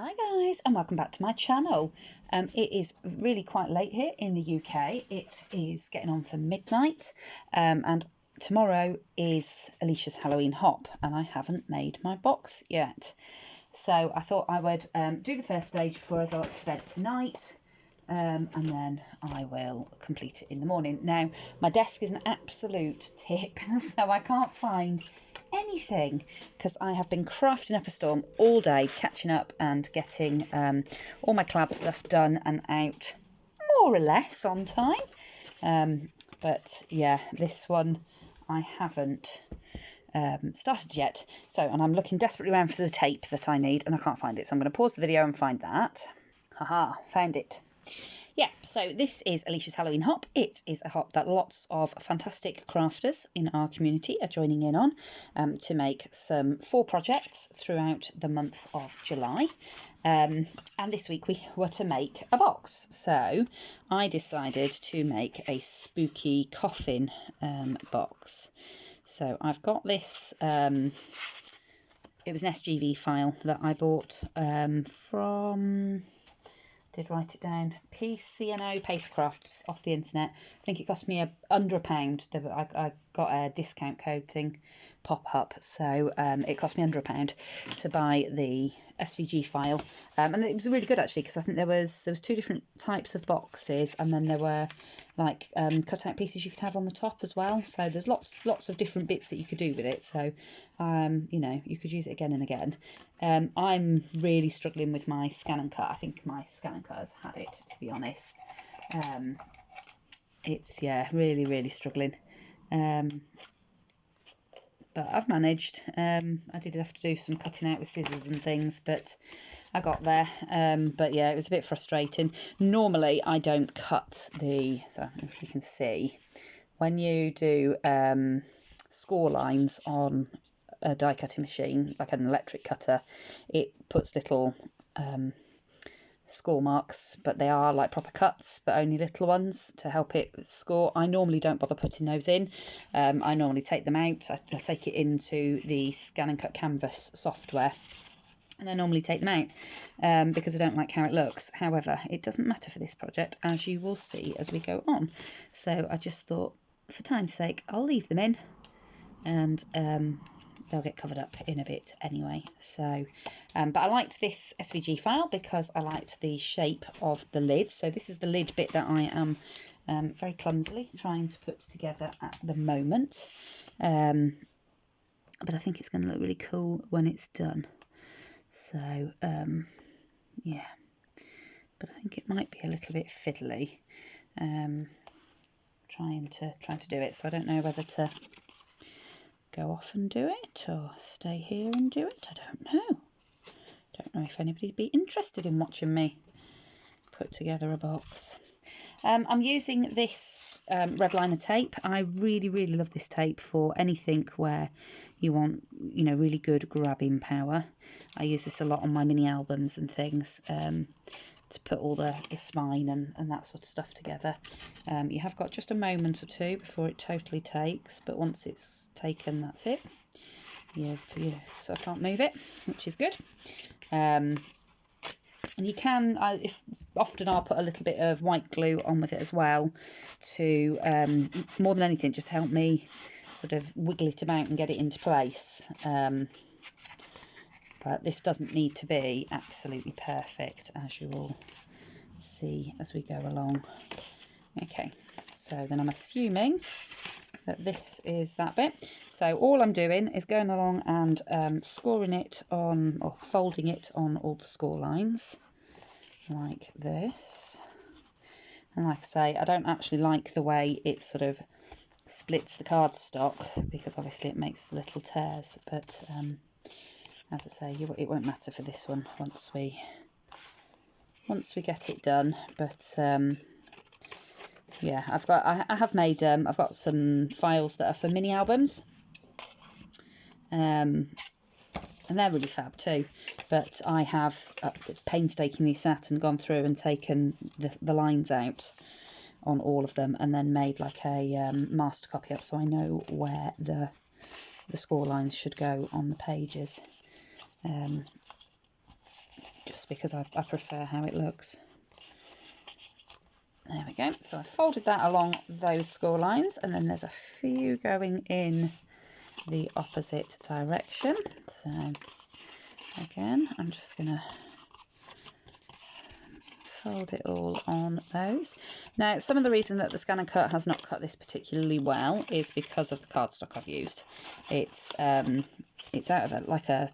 Hi guys, and welcome back to my channel. It is really quite late here in the UK. It is getting on for midnight, and tomorrow is Elisha's Halloween hop, and I haven't made my box yet. So I thought I would do the first stage before I go up to bed tonight, and then I will complete it in the morning. Now, my desk is an absolute tip, so I can't find anything because I have been crafting up a storm all day, catching up and getting all my collab stuff done and out more or less on time. But yeah, this one I haven't started yet. So, and I'm looking desperately around for the tape that I need and I can't find it. So I'm going to pause the video and find that. Haha, found it. Yeah, so this is Elisha's Halloween hop. It is a hop that lots of fantastic crafters in our community are joining in on to make some 4 projects throughout the month of July. And this week we were to make a box. So I decided to make a spooky coffin box. So I've got this, it was an SGV file that I bought from... did write it down, PCNO Papercrafts off the internet. I think it cost me under £1. I got a discount code thing pop up, so it cost me under £1 to buy the SVG file, and it was really good actually, because I think there was 2 different types of boxes, and then there were like cut out pieces you could have on the top as well. So there's lots of different bits that you could do with it. So you know, you could use it again and again. I'm really struggling with my scan and cut. I think my scan and cut has had it, to be honest. It's, yeah, really struggling. But I've managed. I did have to do some cutting out with scissors and things, but I got there. But yeah, it was a bit frustrating. Normally I don't cut so if you can see, when you do score lines on a die cutting machine, like an electric cutter, it puts little score marks, but they are like proper cuts, but only little ones to help it score. I normally don't bother putting those in. I normally take them out. I take it into the scan and cut canvas software, and I normally take them out because I don't like how it looks. However, it doesn't matter for this project, as you will see as we go on. So I just thought, for time's sake, I'll leave them in, and they'll get covered up in a bit anyway. So but I liked this SVG file because I liked the shape of the lid. So this is the lid bit that I am very clumsily trying to put together at the moment, but I think it's going to look really cool when it's done. So yeah, but I think it might be a little bit fiddly trying to do it. So I don't know whether to go off and do it or stay here and do it. I don't know. Don't know if anybody'd be interested in watching me put together a box. I'm using this red liner tape. I really love this tape for anything where you want, you know, really good grabbing power. I use this a lot on my mini albums and things to put all the spine and that sort of stuff together. You have got just a moment or two before it totally takes, but once it's taken, that's it. So I can't move it, which is good. And you can, often I'll put a little bit of white glue on with it as well to, more than anything, just help me sort of wiggle it about and get it into place. But this doesn't need to be absolutely perfect, as you will see as we go along. Okay, so then I'm assuming that this is that bit. So all I'm doing is going along and scoring it on, or folding it on all the score lines, like this. And like I say, I don't actually like the way it sort of splits the cardstock, because obviously it makes the little tears, but as I say, it won't matter for this one once we get it done. But yeah, I have made I've got some files that are for mini albums, and they're really fab too. But I have painstakingly sat and gone through and taken the lines out on all of them, and then made like a master copy up, so I know where the score lines should go on the pages. Just because I prefer how it looks. There we go. So I folded that along those score lines, and then there's a few going in the opposite direction. So again, I'm just going to fold it all on those. Now, some of the reason that the Scan and Cut has not cut this particularly well is because of the cardstock I've used. It's out of like a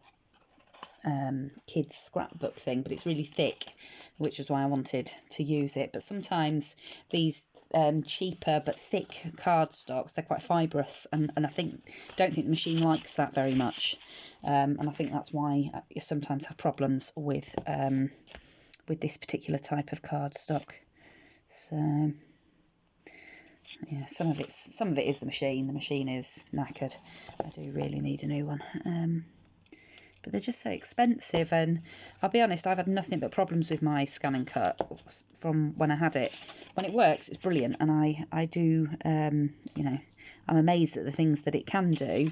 kid's scrapbook thing, but it's really thick, which is why I wanted to use it. But sometimes these cheaper but thick cardstocks, they're quite fibrous, and I don't think the machine likes that very much, and I think that's why you sometimes have problems with this particular type of cardstock. So yeah, some of it is the machine. The machine is knackered. I do really need a new one. But they're just so expensive, and I'll be honest, I've had nothing but problems with my Scan and Cut from when I had it. When it works, it's brilliant, and I do, you know, I'm amazed at the things that it can do,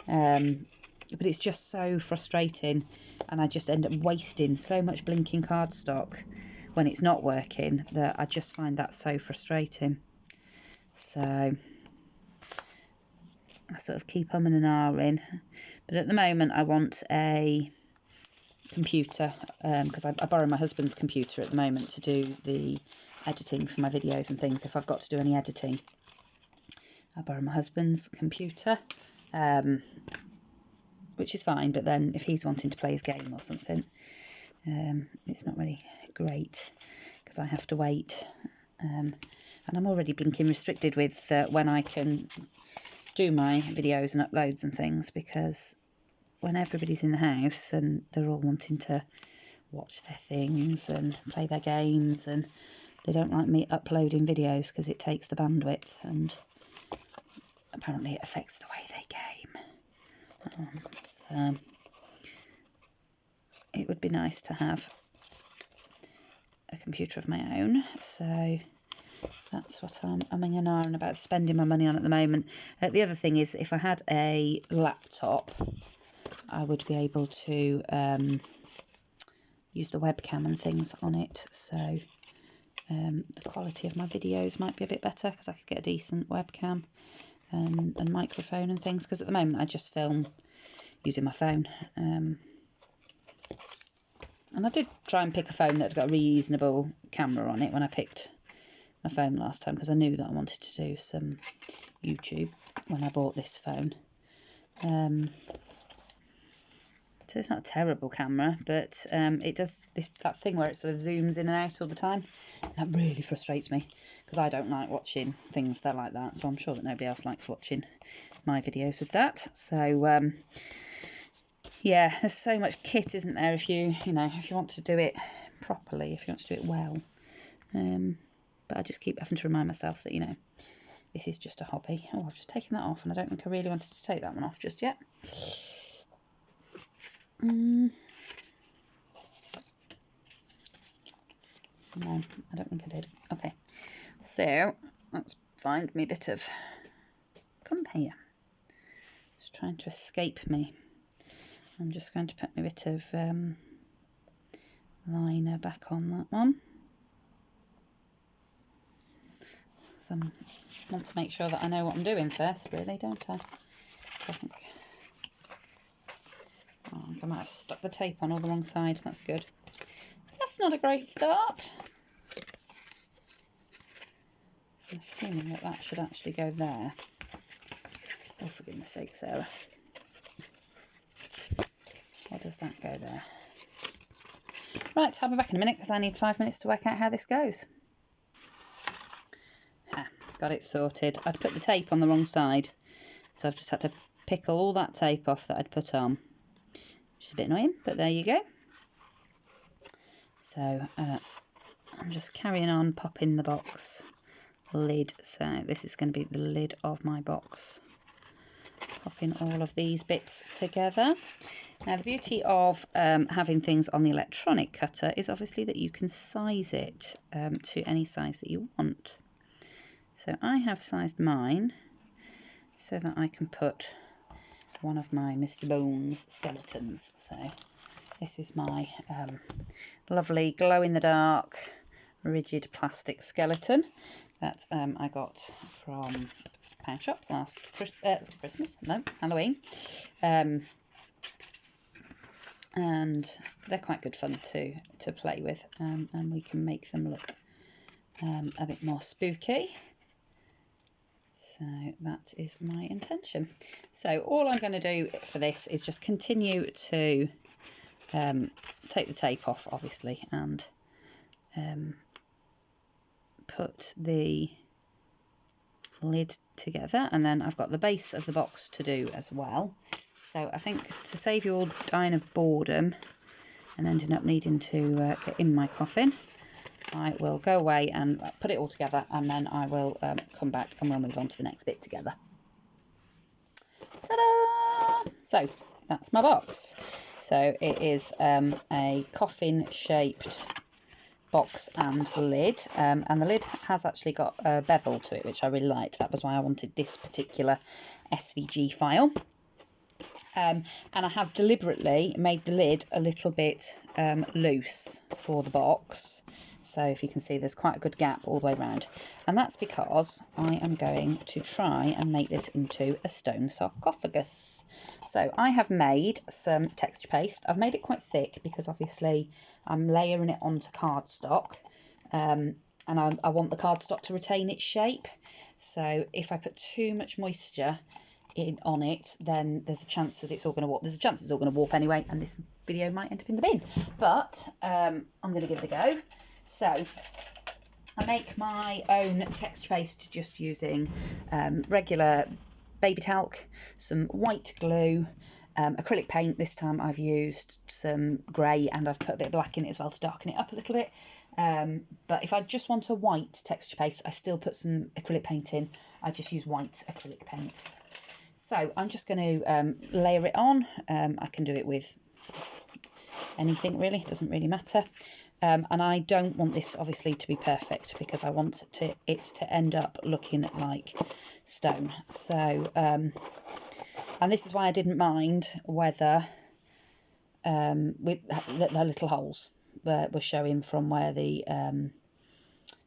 but it's just so frustrating, and I just end up wasting so much blinking cardstock when it's not working, that I just find that so frustrating. So I sort of keep umming and ahhing. But at the moment, I want a computer, because I borrow my husband's computer at the moment to do the editing for my videos and things. If I've got to do any editing, I borrow my husband's computer, which is fine. But then if he's wanting to play his game or something, it's not really great because I have to wait. And I'm already blinking restricted with when I can do my videos and uploads and things, because when everybody's in the house and they're all wanting to watch their things and play their games, and they don't like me uploading videos because it takes the bandwidth, and apparently it affects the way they game. So it would be nice to have a computer of my own, so that's what I'm umming and ahhing about spending my money on at the moment. The other thing is, if I had a laptop, I would be able to use the webcam and things on it, so the quality of my videos might be a bit better, because I could get a decent webcam and microphone and things, because at the moment I just film using my phone. And I did try and pick a phone that had got a reasonable camera on it when I picked my phone last time, because I knew that I wanted to do some YouTube when I bought this phone. So it's not a terrible camera, but it does that thing where it sort of zooms in and out all the time. That really frustrates me, because I don't like watching things that are like that, so I'm sure that nobody else likes watching my videos with that. So yeah, there's so much kit, isn't there, if you want to do it properly, if you want to do it well. But I just keep having to remind myself that, this is just a hobby. Oh, I've just taken that off, and I don't think I really wanted to take that one off just yet. No, I don't think I did. Okay, so let's find me a bit of... Come here. It's trying to escape me. I'm just going to put my bit of liner back on that one. So I want to make sure that I know what I'm doing first, really, don't I? I think I might have stuck the tape on all the wrong side. That's good. That's not a great start. I'm assuming that should actually go there. Oh, for goodness sake, Sarah. Or does that go there? Right, I'll be back in a minute, because I need 5 minutes to work out how this goes. Got it sorted. I'd put the tape on the wrong side, so I've just had to pickle all that tape off that I'd put on, which is a bit annoying, but there you go. So I'm just carrying on popping the box lid. So this is going to be the lid of my box. Popping all of these bits together. Now, the beauty of having things on the electronic cutter is obviously that you can size it to any size that you want. So I have sized mine so that I can put one of my Mr. Bones skeletons. So This is my lovely glow-in-the-dark rigid plastic skeleton that I got from Pound Shop last Halloween. And they're quite good fun to play with, and we can make them look a bit more spooky. So that is my intention. So all I'm going to do for this is just continue to take the tape off, obviously, and put the lid together, and then I've got the base of the box to do as well. So I think to save you all dying of boredom and ending up needing to get in my coffin, I will go away and put it all together, and then I will come back and we'll move on to the next bit together. Ta-da! So that's my box. So it is a coffin shaped box and lid, and the lid has actually got a bevel to it, which I really liked. That was why I wanted this particular SVG file. And I have deliberately made the lid a little bit loose for the box. So if you can see, there's quite a good gap all the way around. And that's because I am going to try and make this into a stone sarcophagus. So I have made some texture paste. I've made it quite thick because obviously I'm layering it onto cardstock. And I want the cardstock to retain its shape. So if I put too much moisture on it, then there's a chance that it's all going to warp. There's a chance it's all going to warp anyway, and this video might end up in the bin. But I'm going to give it a go. So I make my own texture paste just using regular baby talc, some white glue, acrylic paint. This time I've used some grey, and I've put a bit of black in it as well to darken it up a little bit. But if I just want a white texture paste, I still put some acrylic paint in. I just use white acrylic paint. So I'm just going to layer it on. I can do it with anything really, it doesn't really matter. And I don't want this obviously to be perfect because I want it to end up looking like stone. So, and this is why I didn't mind whether with the little holes were showing from where the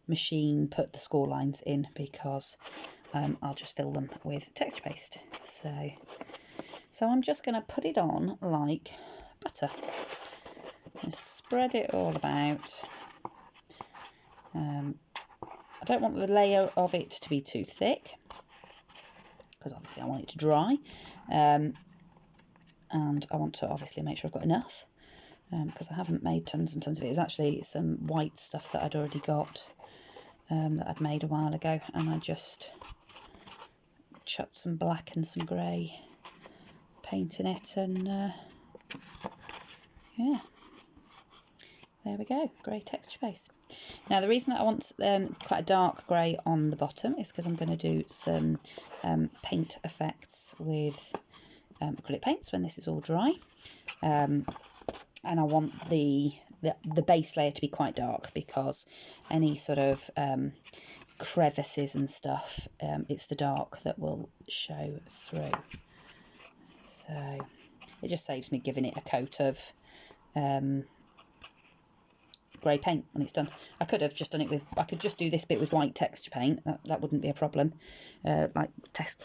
machine put the score lines in, because I'll just fill them with texture paste. So I'm just going to put it on like butter. Just spread it all about. I don't want the layer of it to be too thick, because obviously I want it to dry. And I want to obviously make sure I've got enough, because I haven't made tons and tons of it. It was actually some white stuff that I'd already got, that I'd made a while ago, and I just chucked some black and some grey paint in it, and yeah, there we go, grey texture paste. Now the reason that I want quite a dark grey on the bottom is because I'm going to do some paint effects with acrylic paints when this is all dry, and I want the base layer to be quite dark, because any sort of crevices and stuff, it's the dark that will show through. So it just saves me giving it a coat of grey paint when it's done. I could have just done it with, I could just do this bit with white texture paint, that wouldn't be a problem. Like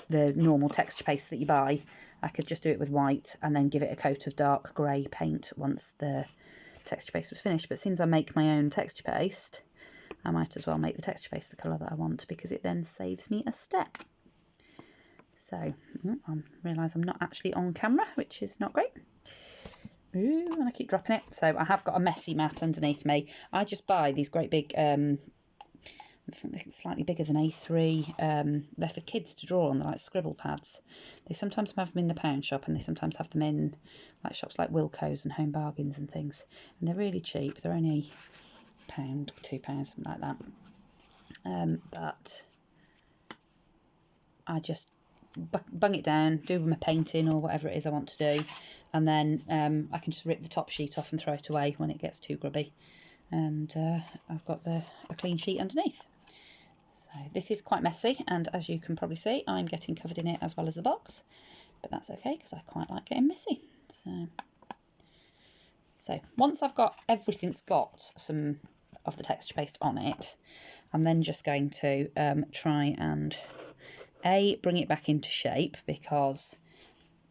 the normal texture paste that you buy, I could just do it with white and then give it a coat of dark grey paint once the texture paste was finished. But since I make my own texture paste, I might as well make the texture paste the colour that I want, because it then saves me a step. So I realise I'm not actually on camera, which is not great. Ooh, and I keep dropping it. So I have got a messy mat underneath me. I just buy these great big, I think they're slightly bigger than A3. They're for kids to draw on. They're like scribble pads. They sometimes have them in the Pound Shop, and they sometimes have them in like shops like Wilko's and Home Bargains and things. And they're really cheap. They're only £1, £2, something like that. But I just bung it down, do my painting or whatever it is I want to do, and then I can just rip the top sheet off and throw it away when it gets too grubby, and I've got a clean sheet underneath. So this is quite messy, and as you can probably see, I'm getting covered in it as well as the box, but that's okay because I quite like getting messy. So So once I've got everything's got some of the texture paste on it, I'm then just going to try and bring it back into shape, because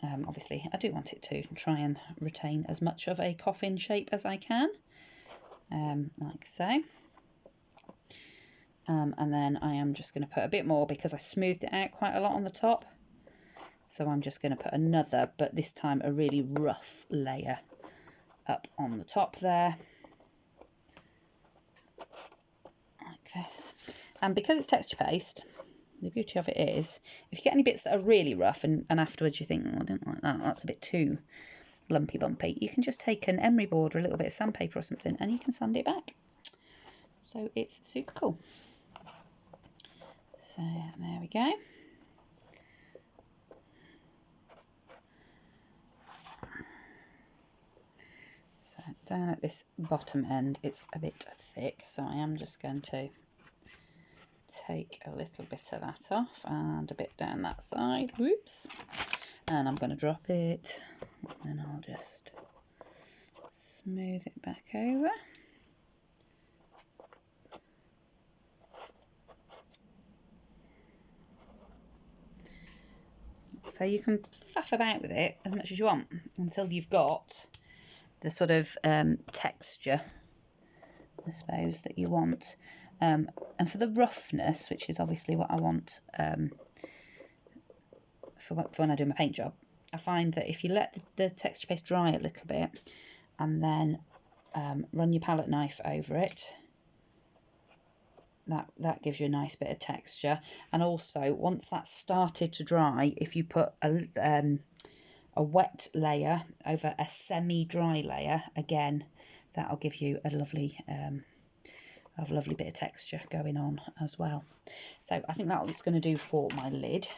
obviously I do want it to try and retain as much of a coffin shape as I can, like so. And then I am just going to put a bit more, because I smoothed it out quite a lot on the top. So I'm just going to put another, but this time a really rough layer up on the top there. Like this. And because it's texture paste, the beauty of it is, if you get any bits that are really rough and afterwards you think, oh, I don't like that, that's a bit too lumpy bumpy, you can just take an emery board or a little bit of sandpaper or something and you can sand it back. So it's super cool. So there we go. So down at this bottom end it's a bit thick, so I am just going to take a little bit of that off and a bit down that side. Whoops. And I'm going to drop it, and I'll just smooth it back over. So you can faff about with it as much as you want until you've got the sort of texture, I suppose, that you want. And for the roughness, which is obviously what I want for when I do my paint job, I find that if you let the texture paste dry a little bit and then run your palette knife over it, that gives you a nice bit of texture. And also, once that's started to dry, if you put a wet layer over a semi-dry layer, again, that'll give you a lovely bit of texture going on as well. So I think that's going to do for my lid.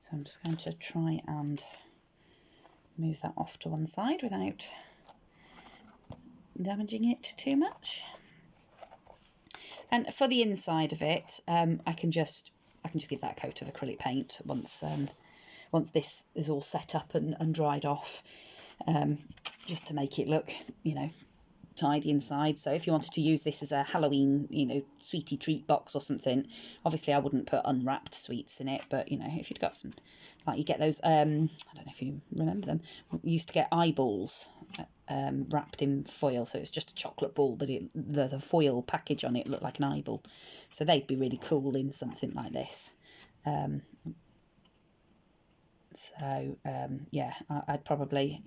So I'm just going to try and move that off to one side without damaging it too much. And for the inside of it, I can just give that a coat of acrylic paint once this is all set up and dried off, just to make it look, tidy inside. So if you wanted to use this as a Halloween, sweetie treat box or something, obviously I wouldn't put unwrapped sweets in it, but if you'd got some, like you get those, I don't know if you remember them, you used to get eyeballs wrapped in foil, so it's just a chocolate ball, but the foil package on it looked like an eyeball, so they'd be really cool in something like this. Yeah, I'd probably,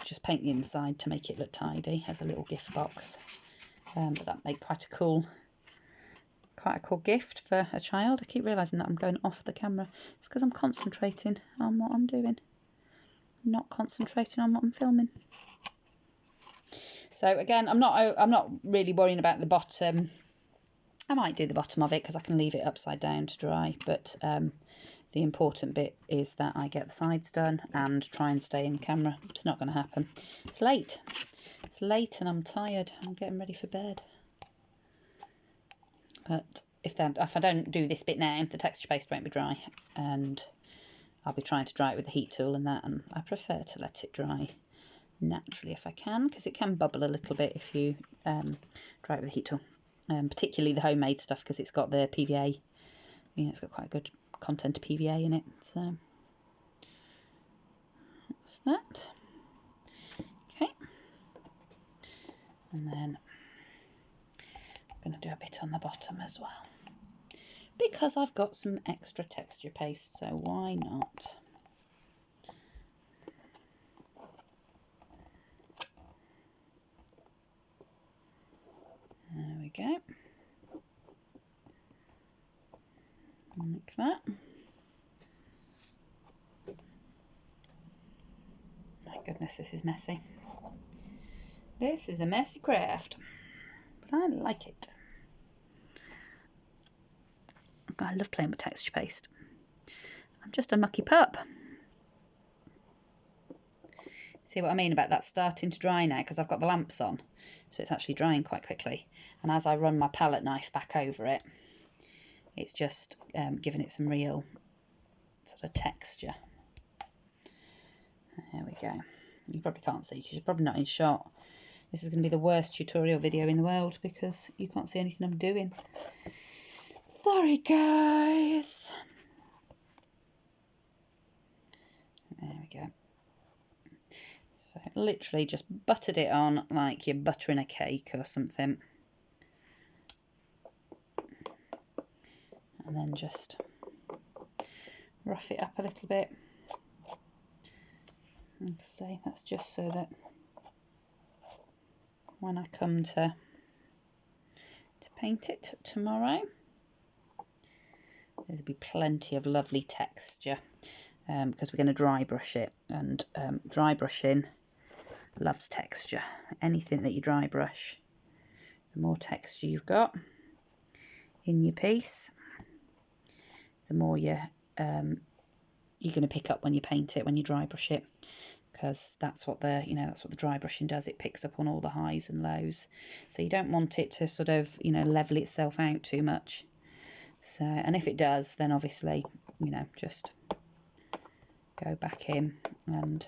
just paint the inside to make it look tidy as a little gift box. But that made quite a cool gift for a child. I keep realising that I'm going off the camera. It's because I'm concentrating on what I'm doing, not concentrating on what I'm filming. So again, I'm not really worrying about the bottom. I might do the bottom of it because I can leave it upside down to dry, but the important bit is that I get the sides done and try and stay in camera. It's not going to happen. It's late. It's late and I'm tired. I'm getting ready for bed. But if I don't do this bit now, the texture paste won't be dry, and I'll be trying to dry it with the heat tool and that, and I prefer to let it dry naturally if I can, because it can bubble a little bit if you dry it with the heat tool, particularly the homemade stuff, because it's got the PVA, it's got quite a good content of PVA in it. So that's that. Okay, and then I'm going to do a bit on the bottom as well, because I've got some extra texture paste, so why not? There we go. Like that. My goodness, this is messy. This is a messy craft, but I like it. I love playing with texture paste. I'm just a mucky pup. See what I mean about that starting to dry now, because I've got the lamps on, so it's actually drying quite quickly. And as I run my palette knife back over it, it's just giving it some real sort of texture. There we go. You probably can't see because you're probably not in shot. This is going to be the worst tutorial video in the world because you can't see anything I'm doing. Sorry, guys. There we go. So literally just buttered it on like you're buttering a cake or something. And then just rough it up a little bit. Like I say, that's just so that when I come to paint it tomorrow, there'll be plenty of lovely texture, because we're going to dry brush it, and dry brushing loves texture. Anything that you dry brush, the more texture you've got in your piece, the more you're going to pick up when you paint it, when you dry brush it, because that's what that's what the dry brushing does. It picks up on all the highs and lows, so you don't want it to sort of level itself out too much. So, and if it does, then obviously just go back in and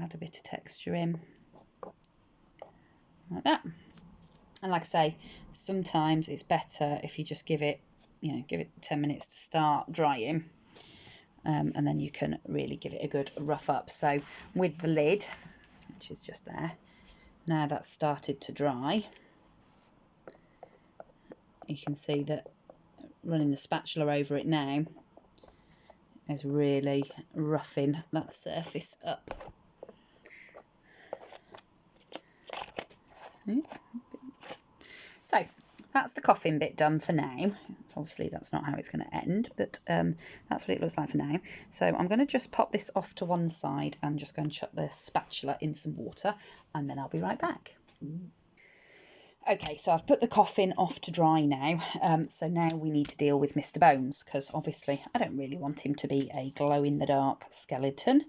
add a bit of texture in like that. And like I say, sometimes it's better if you just give it 10 minutes to start drying. And then you can really give it a good rough up. So with the lid, which is just there, now that's started to dry, you can see that running the spatula over it now is really roughing that surface up. So that's the coffin bit done for now. Obviously that's not how it's going to end, but that's what it looks like for now. So I'm going to just pop this off to one side and just go and chuck the spatula in some water, and then I'll be right back. Okay, so I've put the coffin off to dry now. So now we need to deal with Mr. Bones, because obviously I don't really want him to be a glow-in-the-dark skeleton.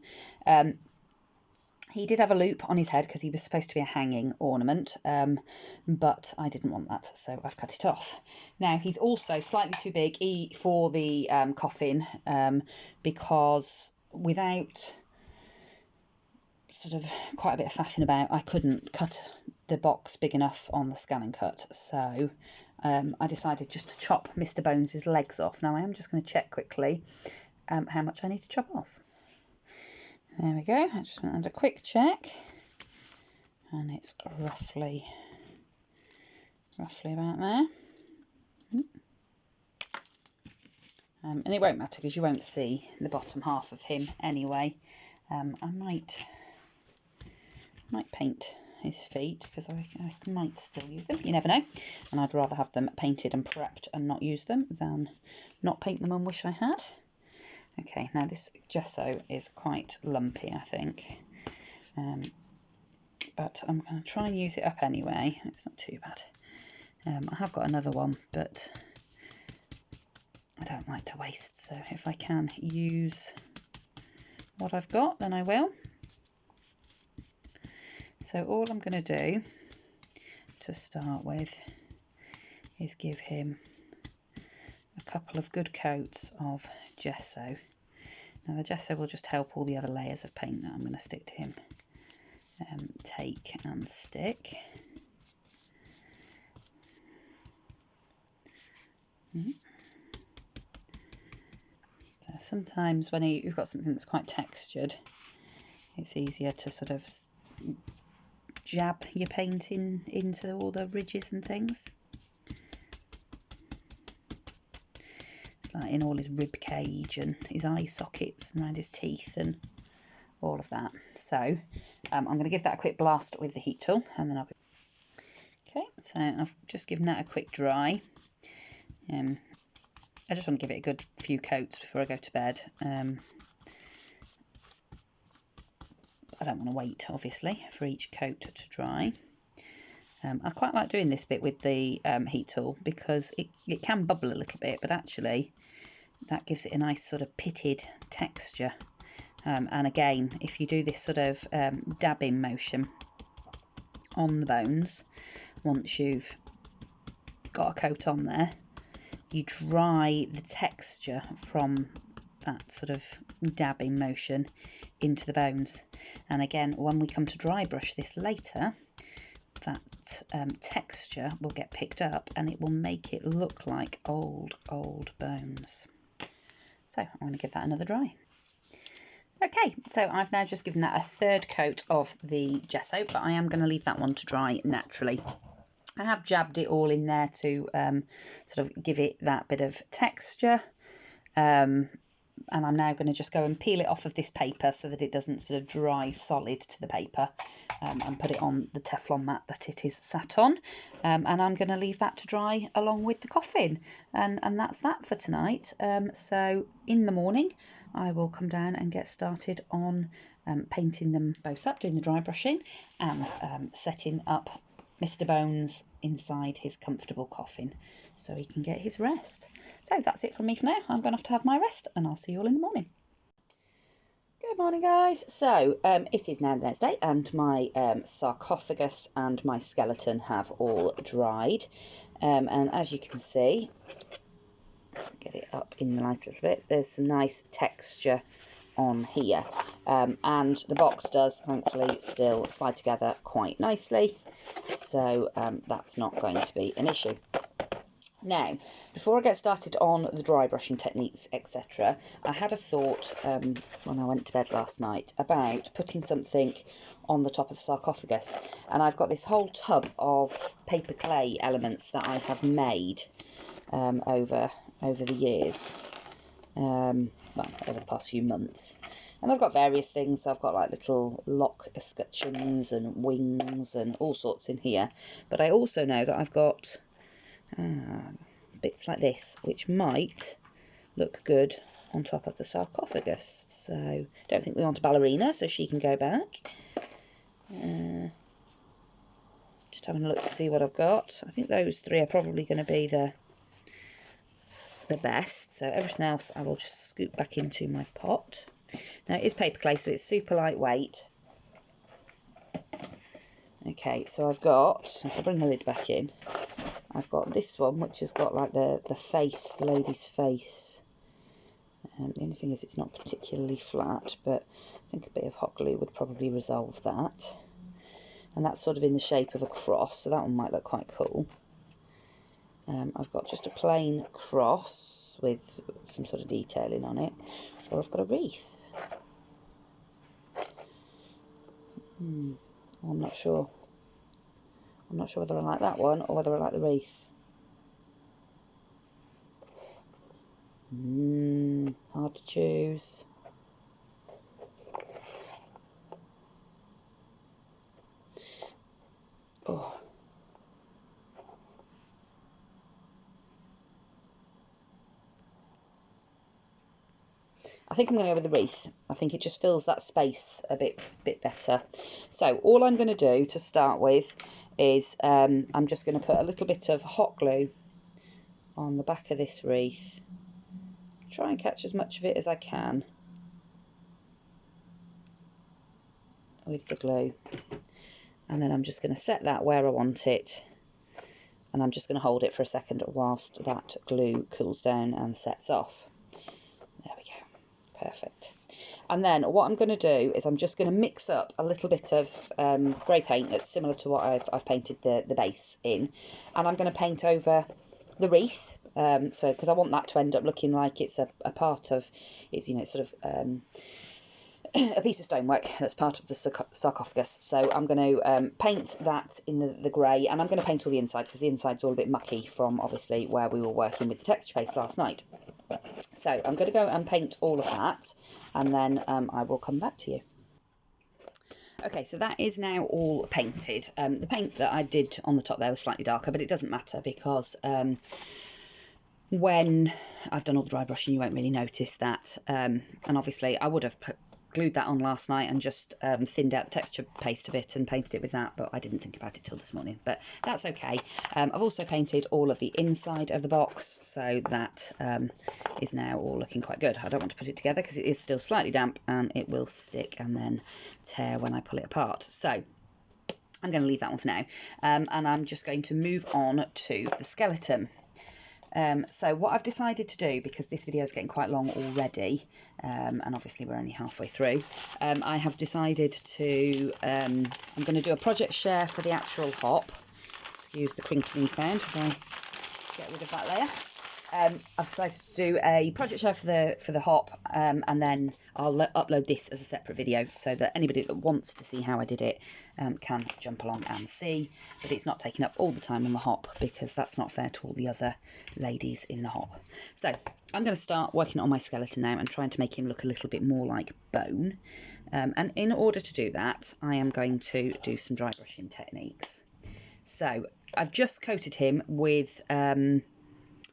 He did have a loop on his head because he was supposed to be a hanging ornament, but I didn't want that, so I've cut it off. Now, he's also slightly too big for the coffin, because without sort of quite a bit of faffing about, I couldn't cut the box big enough on the scan and cut, so I decided just to chop Mr. Bones' legs off. Now, I am just going to check quickly how much I need to chop off. There we go. I just want to add a quick check, and it's roughly about there. And it won't matter because you won't see the bottom half of him anyway. I might paint his feet because I might still use them. You never know. And I'd rather have them painted and prepped and not use them than not paint them and wish I had. Okay, now this gesso is quite lumpy, I think, but I'm going to try and use it up anyway. It's not too bad. I have got another one, but I don't like to waste, so if I can use what I've got, then I will. So all I'm going to do to start with is give him a couple of good coats of gesso. Now the gesso will just help all the other layers of paint that I'm going to stick to him take and stick. So sometimes when you've got something that's quite textured, it's easier to sort of jab your paint into all the ridges and things. Like in all his rib cage and his eye sockets and around his teeth and all of that. So I'm going to give that a quick blast with the heat tool, and then I'll be okay. So I've just given that a quick dry. I just want to give it a good few coats before I go to bed. I don't want to wait, obviously, for each coat to dry. I quite like doing this bit with the heat tool because it can bubble a little bit, but actually that gives it a nice sort of pitted texture. And again, if you do this sort of dabbing motion on the bones, once you've got a coat on there, you dry the texture from that sort of dabbing motion into the bones. And again, when we come to dry brush this later, that texture will get picked up and it will make it look like old bones. So I'm going to give that another dry. Okay, so I've now just given that a third coat of the gesso, but I am going to leave that one to dry naturally. I have jabbed it all in there to sort of give it that bit of texture. And I'm now going to just go and peel it off of this paper so that it doesn't sort of dry solid to the paper, and put it on the Teflon mat that it is sat on. And I'm going to leave that to dry along with the coffin. And that's that for tonight. So in the morning, I will come down and get started on painting them both up, doing the dry brushing and setting up Mr. Bones inside his comfortable coffin so he can get his rest. So that's it from me for now. I'm going to have my rest and I'll see you all in the morning. Good morning, guys. So it is now the next day and my sarcophagus and my skeleton have all dried. And as you can see, get it up in the light a little bit, there's some nice texture on here. And the box does thankfully still slide together quite nicely. So that's not going to be an issue. Now, before I get started on the dry brushing techniques, etc., I had a thought when I went to bed last night about putting something on the top of the sarcophagus. And I've got this whole tub of paper clay elements that I have made over the years, well, over the past few months. And I've got various things. So I've got like little lock escutcheons and wings and all sorts in here. But I also know that I've got bits like this, which might look good on top of the sarcophagus. So I don't think we want a ballerina, so she can go back. Just having a look to see what I've got. I think those three are probably going to be the best. So everything else I will just scoop back into my pot. Now it is paper clay, so it's super lightweight. Okay, so I've got, if I bring the lid back in, I've got this one which has got like the face, the lady's face. The only thing is it's not particularly flat, but I think a bit of hot glue would probably resolve that. And that's sort of in the shape of a cross, so that one might look quite cool. I've got just a plain cross with some sort of detailing on it, or I've got a wreath. I'm not sure. I'm not sure whether I like that one or whether I like the wreath. Hard to choose. Oh. I think I'm going to go with the wreath. I think it just fills that space a bit better. So all I'm going to do to start with is I'm just going to put a little bit of hot glue on the back of this wreath. Try and catch as much of it as I can with the glue. And then I'm just going to set that where I want it. And I'm just going to hold it for a second whilst that glue cools down and sets off. There we go. Perfect. And then what I'm going to do is I'm just going to mix up a little bit of grey paint that's similar to what I've painted the base in. And I'm going to paint over the wreath. So because I want that to end up looking like it's a part of, it's, you know, sort of a piece of stonework that's part of the sarcophagus. So I'm going to paint that in the grey, and I'm going to paint all the inside because the inside's all a bit mucky from obviously where we were working with the texture paste last night. So I'm going to go and paint all of that, and then I will come back to you. Okay, so that is now all painted. The paint that I did on the top there was slightly darker, but it doesn't matter because when I've done all the dry brushing, you won't really notice that. And obviously I would have glued that on last night and just thinned out the texture paste a bit and painted it with that, but I didn't think about it till this morning, but that's okay. I've also painted all of the inside of the box, so that is now all looking quite good. I don't want to put it together because it is still slightly damp and it will stick and then tear when I pull it apart. So I'm going to leave that one for now, and I'm just going to move on to the skeleton. So what I've decided to do, because this video is getting quite long already, and obviously we're only halfway through, I have decided to, I'm going to do a project share for the actual hop. Excuse the crinkling sound as I get rid of that layer. I've decided to do a project share for the hop, and then I'll upload this as a separate video so that anybody that wants to see how I did it can jump along and see. But it's not taking up all the time on the hop, because that's not fair to all the other ladies in the hop. So I'm going to start working on my skeleton now and trying to make him look a little bit more like bone. And in order to do that, I am going to do some dry brushing techniques. So I've just coated him with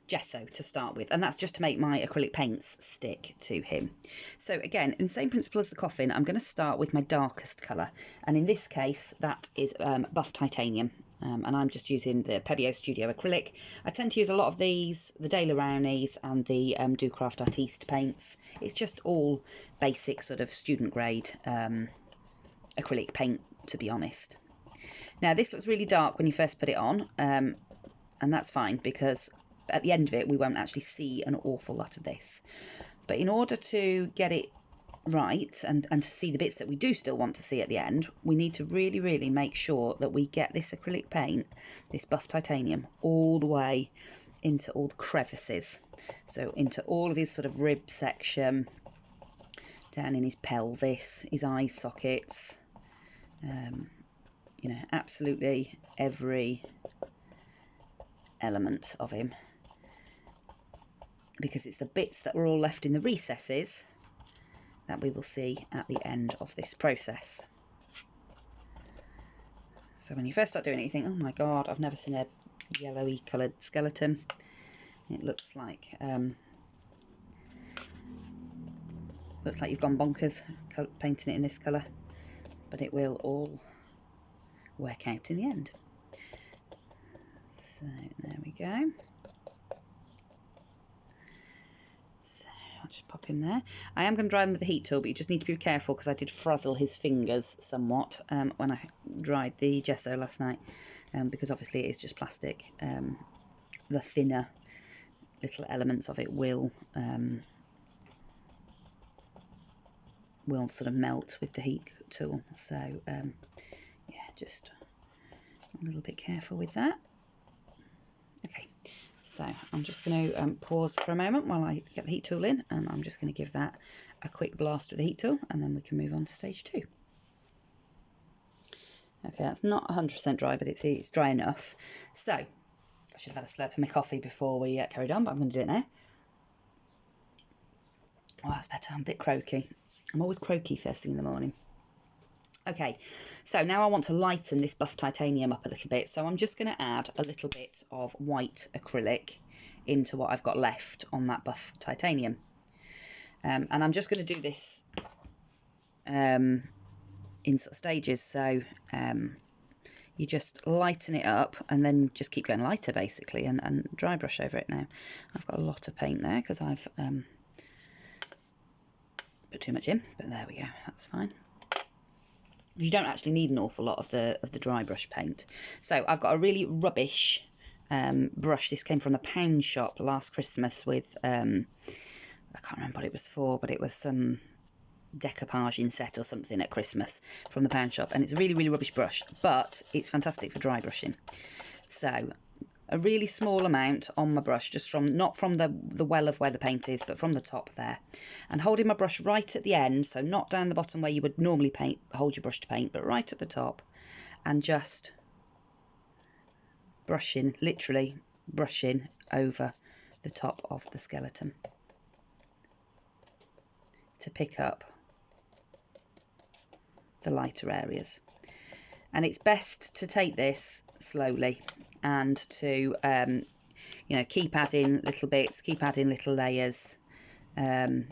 gesso to start with, and that's just to make my acrylic paints stick to him. So again, in the same principle as the coffin, I'm going to start with my darkest colour, and in this case that is buff titanium, and I'm just using the Pebeo Studio acrylic. I tend to use a lot of these, the De La Rowney's and the Do Craft Artiste paints. It's just all basic sort of student grade acrylic paint, to be honest. Now this looks really dark when you first put it on, and that's fine, because at the end of it we won't actually see an awful lot of this. But in order to get it right and to see the bits that we do still want to see at the end, we need to really make sure that we get this acrylic paint, this buff titanium, all the way into all the crevices. So into all of his sort of rib section, down in his pelvis, his eye sockets, you know, absolutely every element of him, because it's the bits that were all left in the recesses that we will see at the end of this process. So when you first start doing it, you think, oh my god, I've never seen a yellowy coloured skeleton. It looks like you've gone bonkers painting it in this colour, but it will all work out in the end. So there we go. So I'll just pop him there. I am going to dry them with the heat tool, but you just need to be careful, because I did frazzle his fingers somewhat when I dried the gesso last night, because obviously it is just plastic. The thinner little elements of it will sort of melt with the heat tool. So yeah, just a little bit careful with that. Okay, so I'm just going to pause for a moment while I get the heat tool in, and I'm just going to give that a quick blast with the heat tool, and then we can move on to stage 2. Okay, that's not 100% dry, but it's dry enough. So I should have had a slurp of my coffee before we carried on, but I'm going to do it now. Oh, that's better. I'm a bit croaky. I'm always croaky first thing in the morning. Okay, so now I want to lighten this buff titanium up a little bit, so I'm just going to add a little bit of white acrylic into what I've got left on that buff titanium. And I'm just going to do this in sort of stages, so you just lighten it up and then just keep going lighter basically, and dry brush over it. Now I've got a lot of paint there because I've put too much in, but there we go, that's fine. You don't actually need an awful lot of the dry brush paint. So I've got a really rubbish brush. This came from the pound shop last Christmas with I can't remember what it was for, but it was some decoupaging set or something at Christmas from the pound shop, and it's a really rubbish brush, but it's fantastic for dry brushing. So a really small amount on my brush, just from, not from the well of where the paint is, but from the top there, and holding my brush right at the end, so not down the bottom where you would normally hold your brush to paint, but right at the top, and just brushing, literally brushing over the top of the skeleton to pick up the lighter areas. And it's best to take this slowly and to you know, keep adding little bits, keep adding little layers. You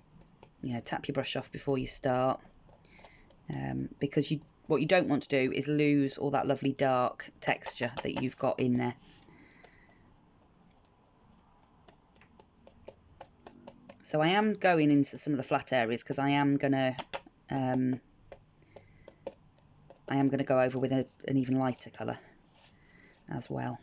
know, tap your brush off before you start, because what you don't want to do is lose all that lovely dark texture that you've got in there. So I am going into some of the flat areas because I am gonna go over with an even lighter colour as well.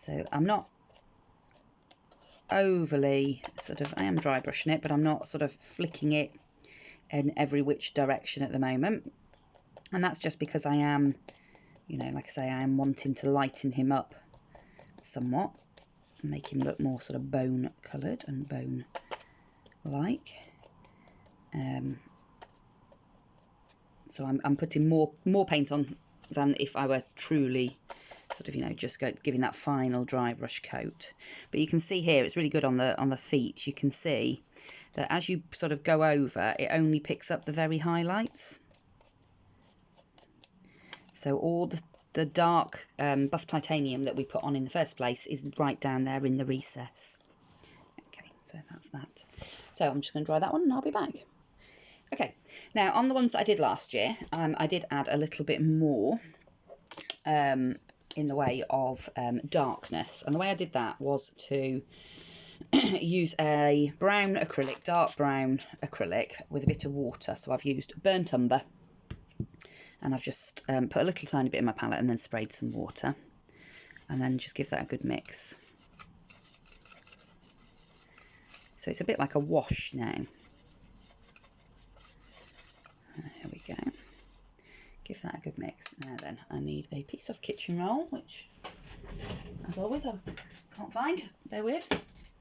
So I'm not overly I am dry brushing it, but I'm not sort of flicking it in every which direction at the moment. And that's just because I am, like I say, I am wanting to lighten him up somewhat and make him look more sort of bone coloured and bone like. So I'm putting more paint on than if I were truly just giving that final dry brush coat. But you can see here it's really good on the feet. You can see that as you sort of go over, it only picks up the very highlights. So all the dark buff titanium that we put on in the first place is right down there in the recess. Okay, so that's that. So I'm just going to dry that one and I'll be back. Okay, now on the ones that I did last year, I did add a little bit more in the way of darkness. And the way I did that was to use a brown acrylic, dark brown acrylic with a bit of water. So I've used burnt umber, and I've just put a little tiny bit in my palette and then sprayed some water, and then just give that a good mix. So it's a bit like a wash now. Here we go. Give that a good mix. Now then, I need a piece of kitchen roll, which, as always, I can't find. Bear with.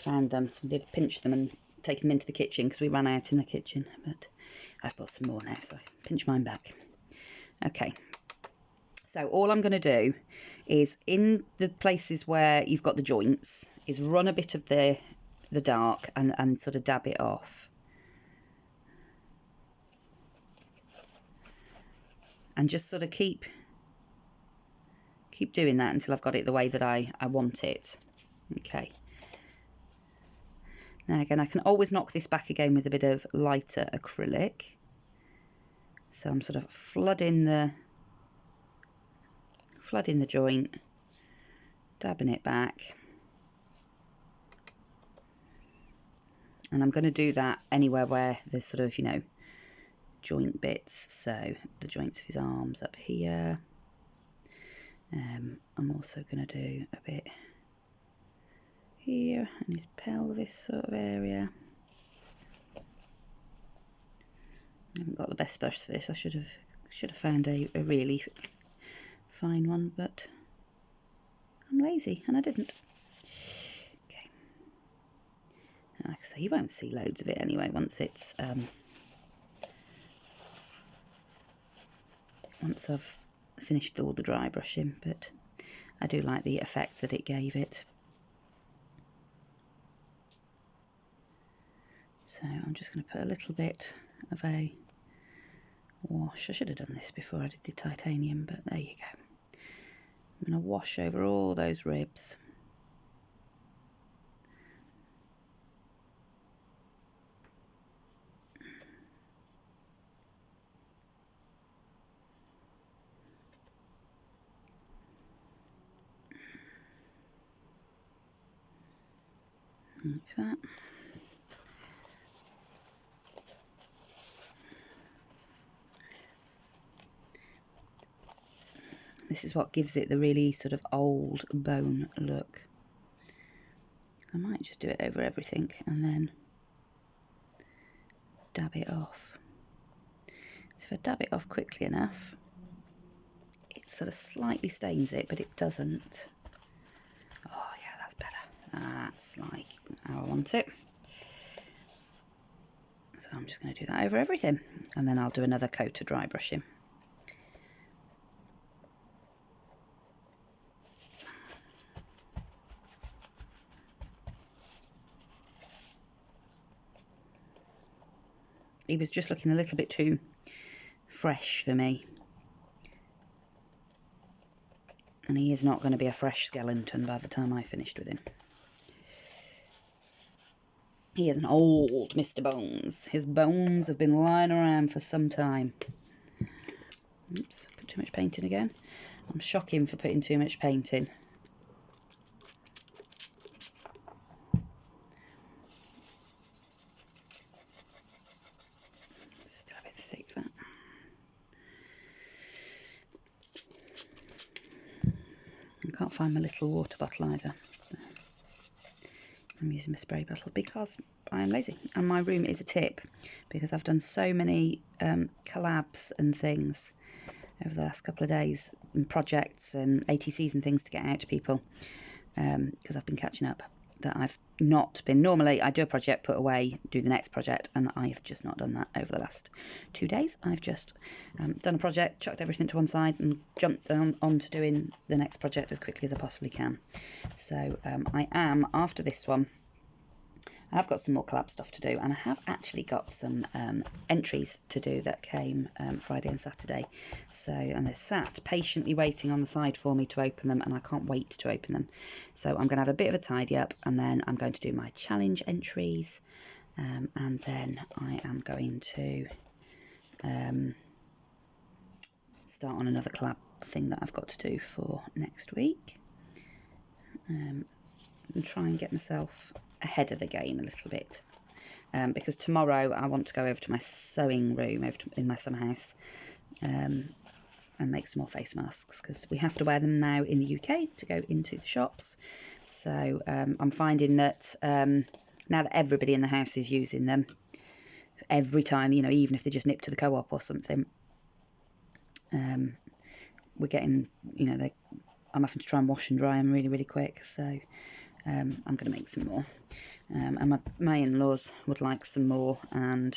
Found them. Somebody did pinch them and take them into the kitchen because we ran out in the kitchen. But I've bought some more now, so I pinch mine back. Okay. So all I'm going to do is, in the places where you've got the joints, is run a bit of the dark and sort of dab it off. And just sort of keep doing that until I've got it the way that I want it. Okay. Now again, I can always knock this back again with a bit of lighter acrylic. So I'm sort of flooding the joint, dabbing it back. And I'm going to do that anywhere where there's sort of, joint bits. So the joints of his arms up here. I'm also going to do a bit here and his pelvis sort of area. I haven't got the best brush for this. I should have found a really fine one, but I'm lazy and I didn't. Okay. And like I say, you won't see loads of it anyway once it's once I've finished all the dry brushing, but I do like the effect that it gave it. So I'm just going to put a little bit of a wash. I should have done this before I did the titanium, but there you go. I'm going to wash over all those ribs. Like that. This is what gives it the really sort of old bone look. I might just do it over everything and then dab it off. So if I dab it off quickly enough, it sort of slightly stains it, but it doesn't. Oh yeah, that's better. That's like how I want it. So I'm just going to do that over everything, and then I'll do another coat of dry brushing. He was just looking a little bit too fresh for me. And he is not going to be a fresh skeleton by the time I finished with him. He is an old Mr. Bones. His bones have been lying around for some time. Oops, put too much paint in again. I'm shocking for putting too much paint in. Still a bit thick, that. I can't find my little water bottle either, so I'm using my spray bottle because I am lazy, and my room is a tip because I've done so many collabs and things over the last couple of days, and projects and ATCs and things to get out to people, because I've been catching up, that I've not been. Normally I do a project, put away, do the next project, and I've just not done that over the last 2 days. I've just done a project, chucked everything to one side and jumped on to doing the next project as quickly as I possibly can. So I am, after this one, I've got some more collab stuff to do, and I have actually got some entries to do that came Friday and Saturday. So, and they're sat patiently waiting on the side for me to open them, and I can't wait to open them. So I'm going to have a bit of a tidy up, and then I'm going to do my challenge entries, and then I am going to start on another collab thing that I've got to do for next week, and try and get myself ahead of the game a little bit, because tomorrow I want to go over to my sewing room in my summer house, and make some more face masks, because we have to wear them now in the UK to go into the shops. So I'm finding that now that everybody in the house is using them every time, you know, even if they just nip to the co-op or something, we're getting, you know, I'm having to try and wash and dry them really, really quick. So I'm going to make some more, and my in-laws would like some more, and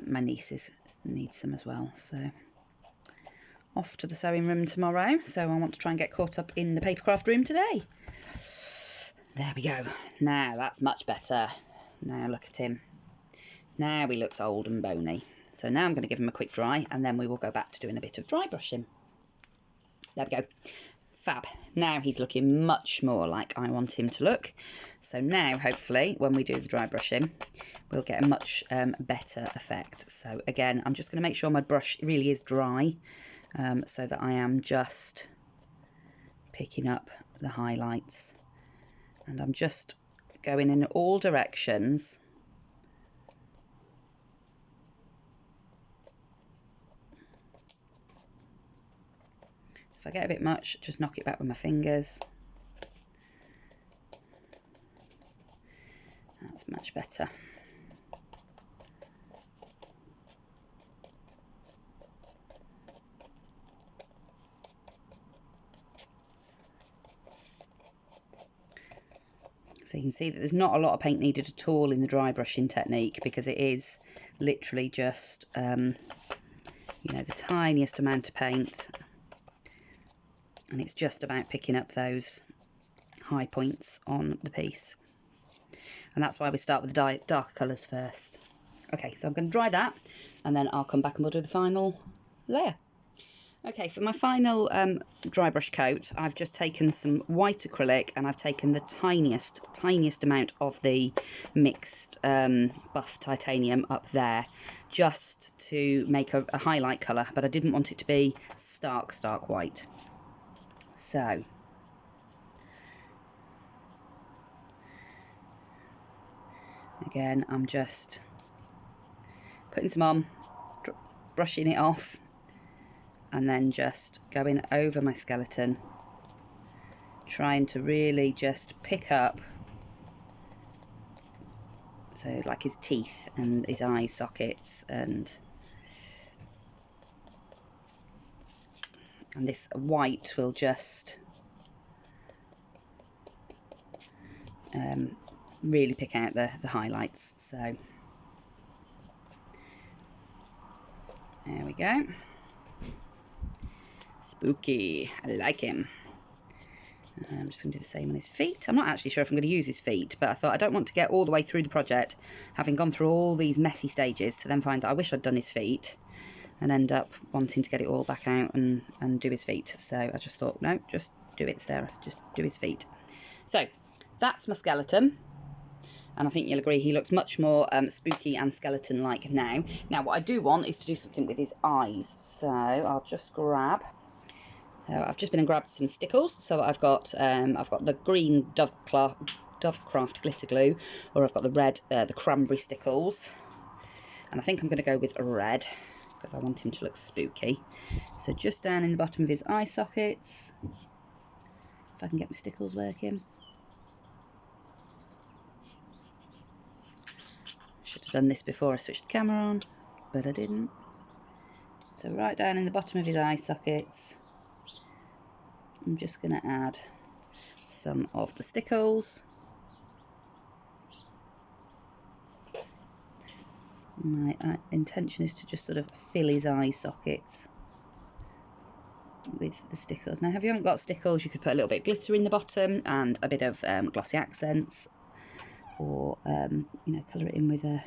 my nieces need some as well. So off to the sewing room tomorrow. So I want to try and get caught up in the papercraft room today. There we go. Now that's much better. Now look at him. Now he looks old and bony. So now I'm going to give him a quick dry, and then we will go back to doing a bit of dry brushing. There we go. Fab. Now he's looking much more like I want him to look. So now, hopefully, when we do the dry brushing, we'll get a much better effect. So again, I'm just going to make sure my brush really is dry, so that I am just picking up the highlights. And I'm just going in all directions. If I get a bit much, just knock it back with my fingers. That's much better. So you can see that there's not a lot of paint needed at all in the dry brushing technique, because it is literally just, you know, the tiniest amount of paint. And it's just about picking up those high points on the piece. And that's why we start with the darker colours first. Okay, so I'm going to dry that, and then I'll come back and we'll do the final layer. Okay, for my final dry brush coat, I've just taken some white acrylic, and I've taken the tiniest amount of the mixed buff titanium up there, just to make a highlight colour, but I didn't want it to be stark white. So again, I'm just putting some on, brushing it off, and then just going over my skeleton, trying to really just pick up, so like his teeth and his eye sockets, and this white will just really pick out the highlights. So there we go. Spooky. I like him. I'm just going to do the same on his feet. I'm not actually sure if I'm going to use his feet, but I thought I don't want to get all the way through the project, having gone through all these messy stages, to then find that I wish I'd done his feet, and end up wanting to get it all back out and do his feet. So I just thought, no, just do it, Sarah, just do his feet. So that's my skeleton, and I think you'll agree he looks much more spooky and skeleton-like now. Now what I do want is to do something with his eyes, so I'll just grab... I've just been and grabbed some stickles. So I've got the green Dovecraft glitter glue, or I've got the red, the cranberry stickles, and I think I'm going to go with red, because I want him to look spooky. So just down in the bottom of his eye sockets, if I can get my stickles working. Should have done this before I switched the camera on, but I didn't. So right down in the bottom of his eye sockets, I'm just going to add some of the stickles. My intention is to just sort of fill his eye sockets with the stickles. Now, if you haven't got stickles, you could put a little bit of glitter in the bottom and a bit of glossy accents, or you know, colour it in with a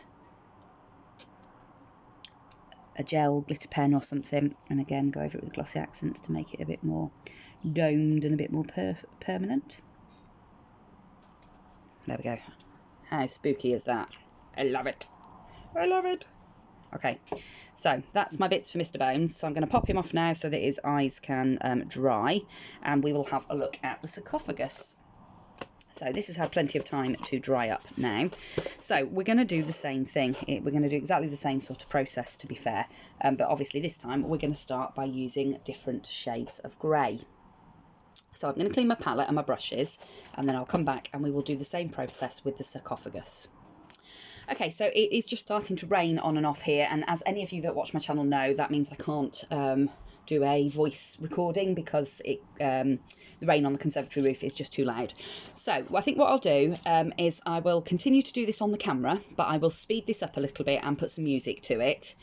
gel glitter pen or something, and again go over it with glossy accents to make it a bit more domed and a bit more permanent. There we go. How spooky is that? I love it. I love it. Okay, so that's my bits for Mr. Bones. So I'm going to pop him off now so that his eyes can dry, and we will have a look at the sarcophagus. So this has had plenty of time to dry up now. So we're going to do the same thing. We're going to do exactly the same sort of process, to be fair. But obviously this time we're going to start by using different shades of grey. So I'm going to clean my palette and my brushes, and then I'll come back and we will do the same process with the sarcophagus. Okay, so it is just starting to rain on and off here, and as any of you that watch my channel know, that means I can't do a voice recording because the rain on the conservatory roof is just too loud. So I think what I'll do is I will continue to do this on the camera, but I will speed this up a little bit and put some music to it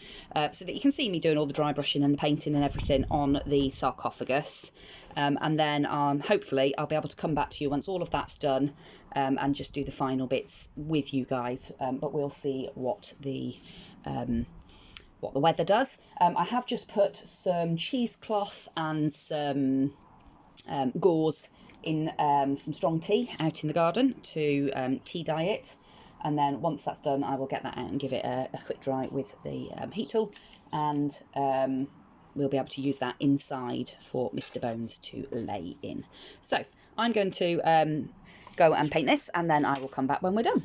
so that you can see me doing all the dry brushing and the painting and everything on the sarcophagus. And then hopefully I'll be able to come back to you once all of that's done and just do the final bits with you guys. But we'll see what the weather does. I have just put some cheesecloth and some gauze in some strong tea out in the garden to tea dye it. And then once that's done, I will get that out and give it a quick dry with the heat tool, and we'll be able to use that inside for Mr. Bones to lay in. So I'm going to go and paint this, and then I will come back when we're done.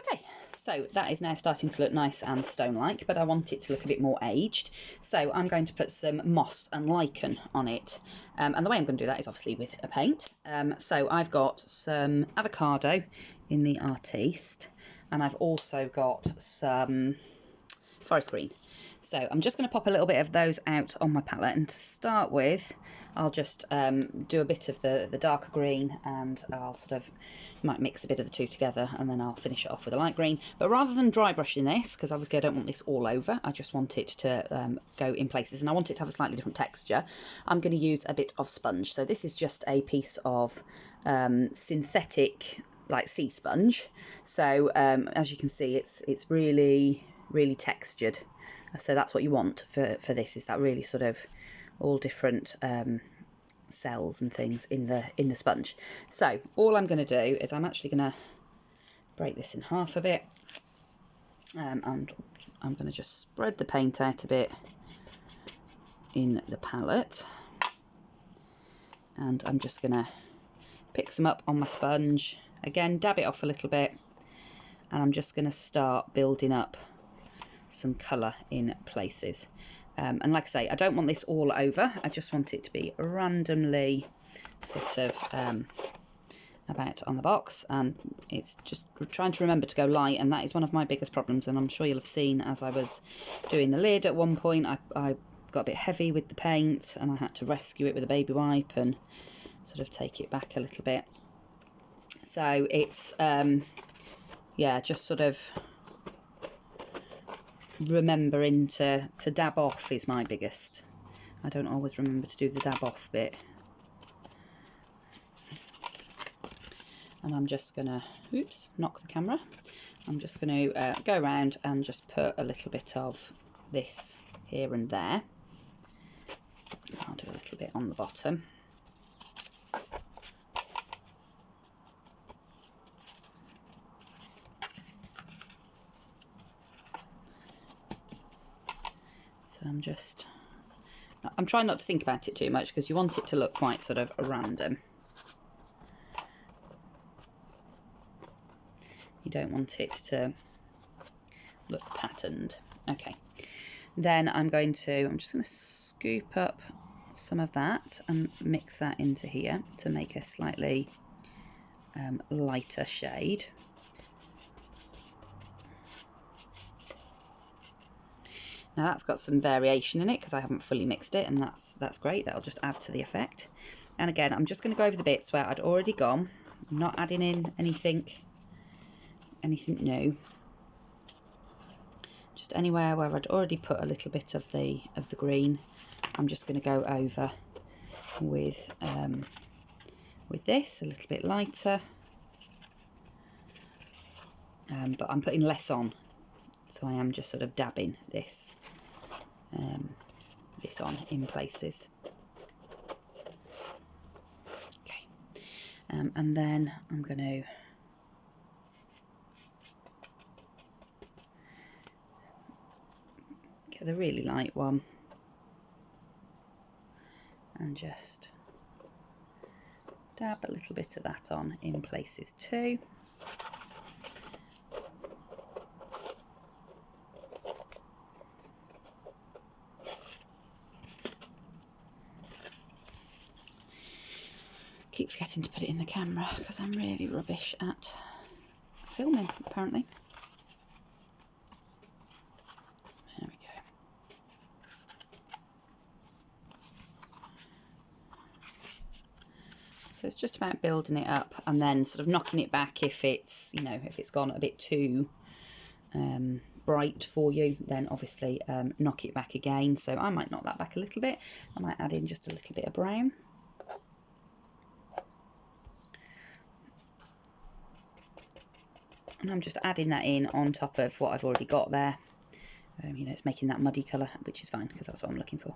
Okay, so that is now starting to look nice and stone-like, but I want it to look a bit more aged. So I'm going to put some moss and lichen on it. And the way I'm going to do that is obviously with a paint. So I've got some avocado in the Artiste, and I've also got some forest green. So I'm just going to pop a little bit of those out on my palette, and to start with I'll just do a bit of the darker green, and I'll sort of might mix a bit of the two together, and then I'll finish it off with a light green. But rather than dry brushing this, because obviously I don't want this all over, I just want it to go in places, and I want it to have a slightly different texture, I'm going to use a bit of sponge. So this is just a piece of synthetic like sea sponge. So as you can see, it's really textured. So that's what you want for this, is that really sort of all different cells and things in the sponge. So all I'm going to do is I'm actually going to break this in half a bit, and I'm going to just spread the paint out a bit in the palette, and I'm just going to pick some up on my sponge, again dab it off a little bit, and I'm just going to start building up some colour in places. And like I say, I don't want this all over, I just want it to be randomly sort of about on the box, and it's just trying to remember to go light, and that is one of my biggest problems. And I'm sure you'll have seen as I was doing the lid at one point, I got a bit heavy with the paint, and I had to rescue it with a baby wipe and sort of take it back a little bit. So it's yeah, just sort of remembering to dab off is my biggest. I don't always remember to do the dab off bit. And I'm just gonna, oops, knock the camera. I'm just going to go around and just put a little bit of this here and there. I'll do a little bit on the bottom. So I'm trying not to think about it too much, because you want it to look quite sort of random. You don't want it to look patterned. Okay, then I'm just going to scoop up some of that and mix that into here to make a slightly lighter shade. Now that's got some variation in it because I haven't fully mixed it, and that's great. That'll just add to the effect. And again, I'm just going to go over the bits where I'd already gone. I'm not adding in anything new. Just anywhere where I'd already put a little bit of the green, I'm just going to go over with this a little bit lighter. But I'm putting less on, so I am just sort of dabbing this on in places. Okay, and then I'm going to get the really light one and just dab a little bit of that on in places too. Keep forgetting to put it in the camera because I'm really rubbish at filming, apparently. There we go. So it's just about building it up and then sort of knocking it back if it's, you know, if it's gone a bit too bright for you, then obviously knock it back again. So I might knock that back a little bit. I might add in just a little bit of brown. And I'm just adding that in on top of what I've already got there. You know, it's making that muddy colour, which is fine because that's what I'm looking for.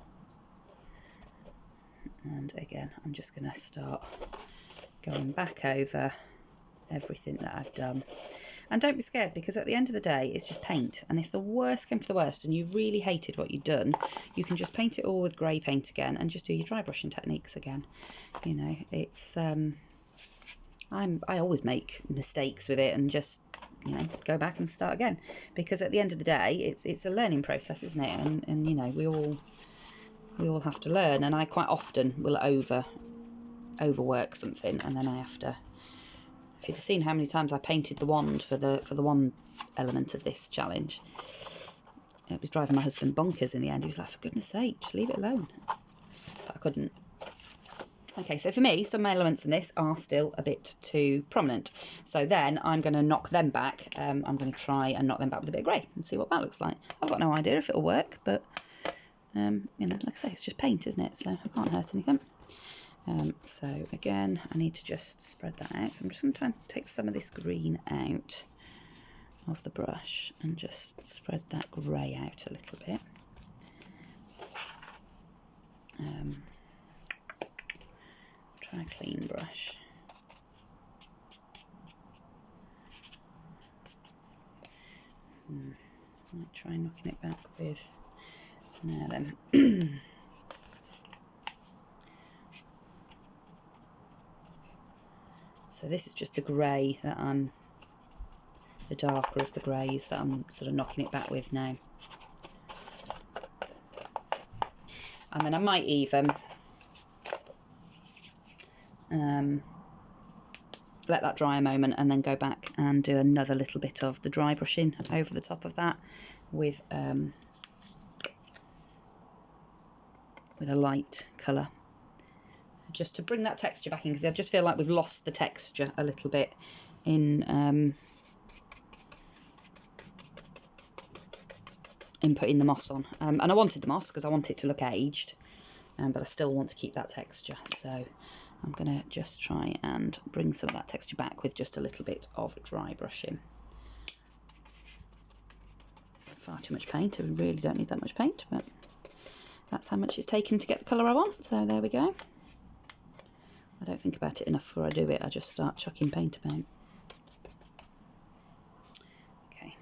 And again, I'm just going to start going back over everything that I've done. And don't be scared, because at the end of the day, it's just paint. And if the worst came to the worst and you really hated what you'd done, you can just paint it all with grey paint again and just do your dry brushing techniques again. You know, it's I always make mistakes with it and just, you know, go back and start again, because at the end of the day it's a learning process, isn't it? And you know, we all have to learn, and I quite often will overwork something, and then I have to, if you'd have seen how many times I painted the wand for the one element of this challenge, it was driving my husband bonkers in the end. He was like, for goodness sake, just leave it alone. But I couldn't. Okay, so for me, some elements in this are still a bit too prominent. So then I'm going to knock them back. I'm going to try and knock them back with a bit of grey and see what that looks like. I've got no idea if it'll work, but, you know, like I say, it's just paint, isn't it? So it can't hurt anything. So again, I need to just spread that out. So I'm just going to try and take some of this green out of the brush and just spread that grey out a little bit. Try a clean brush. Might try knocking it back with, now then. So this is just the grey that I'm, the darker of the greys that I'm sort of knocking it back with now. And then I might even let that dry a moment and then go back and do another little bit of the dry brushing over the top of that with a light colour, just to bring that texture back in, because I just feel like we've lost the texture a little bit in putting the moss on. And I wanted the moss because I want it to look aged, but I still want to keep that texture. So I'm going to just try and bring some of that texture back with just a little bit of dry brushing. Far too much paint. I really don't need that much paint, but that's how much it's taken to get the colour I want. So there we go. I don't think about it enough before I do it. I just start chucking paint about. Okay.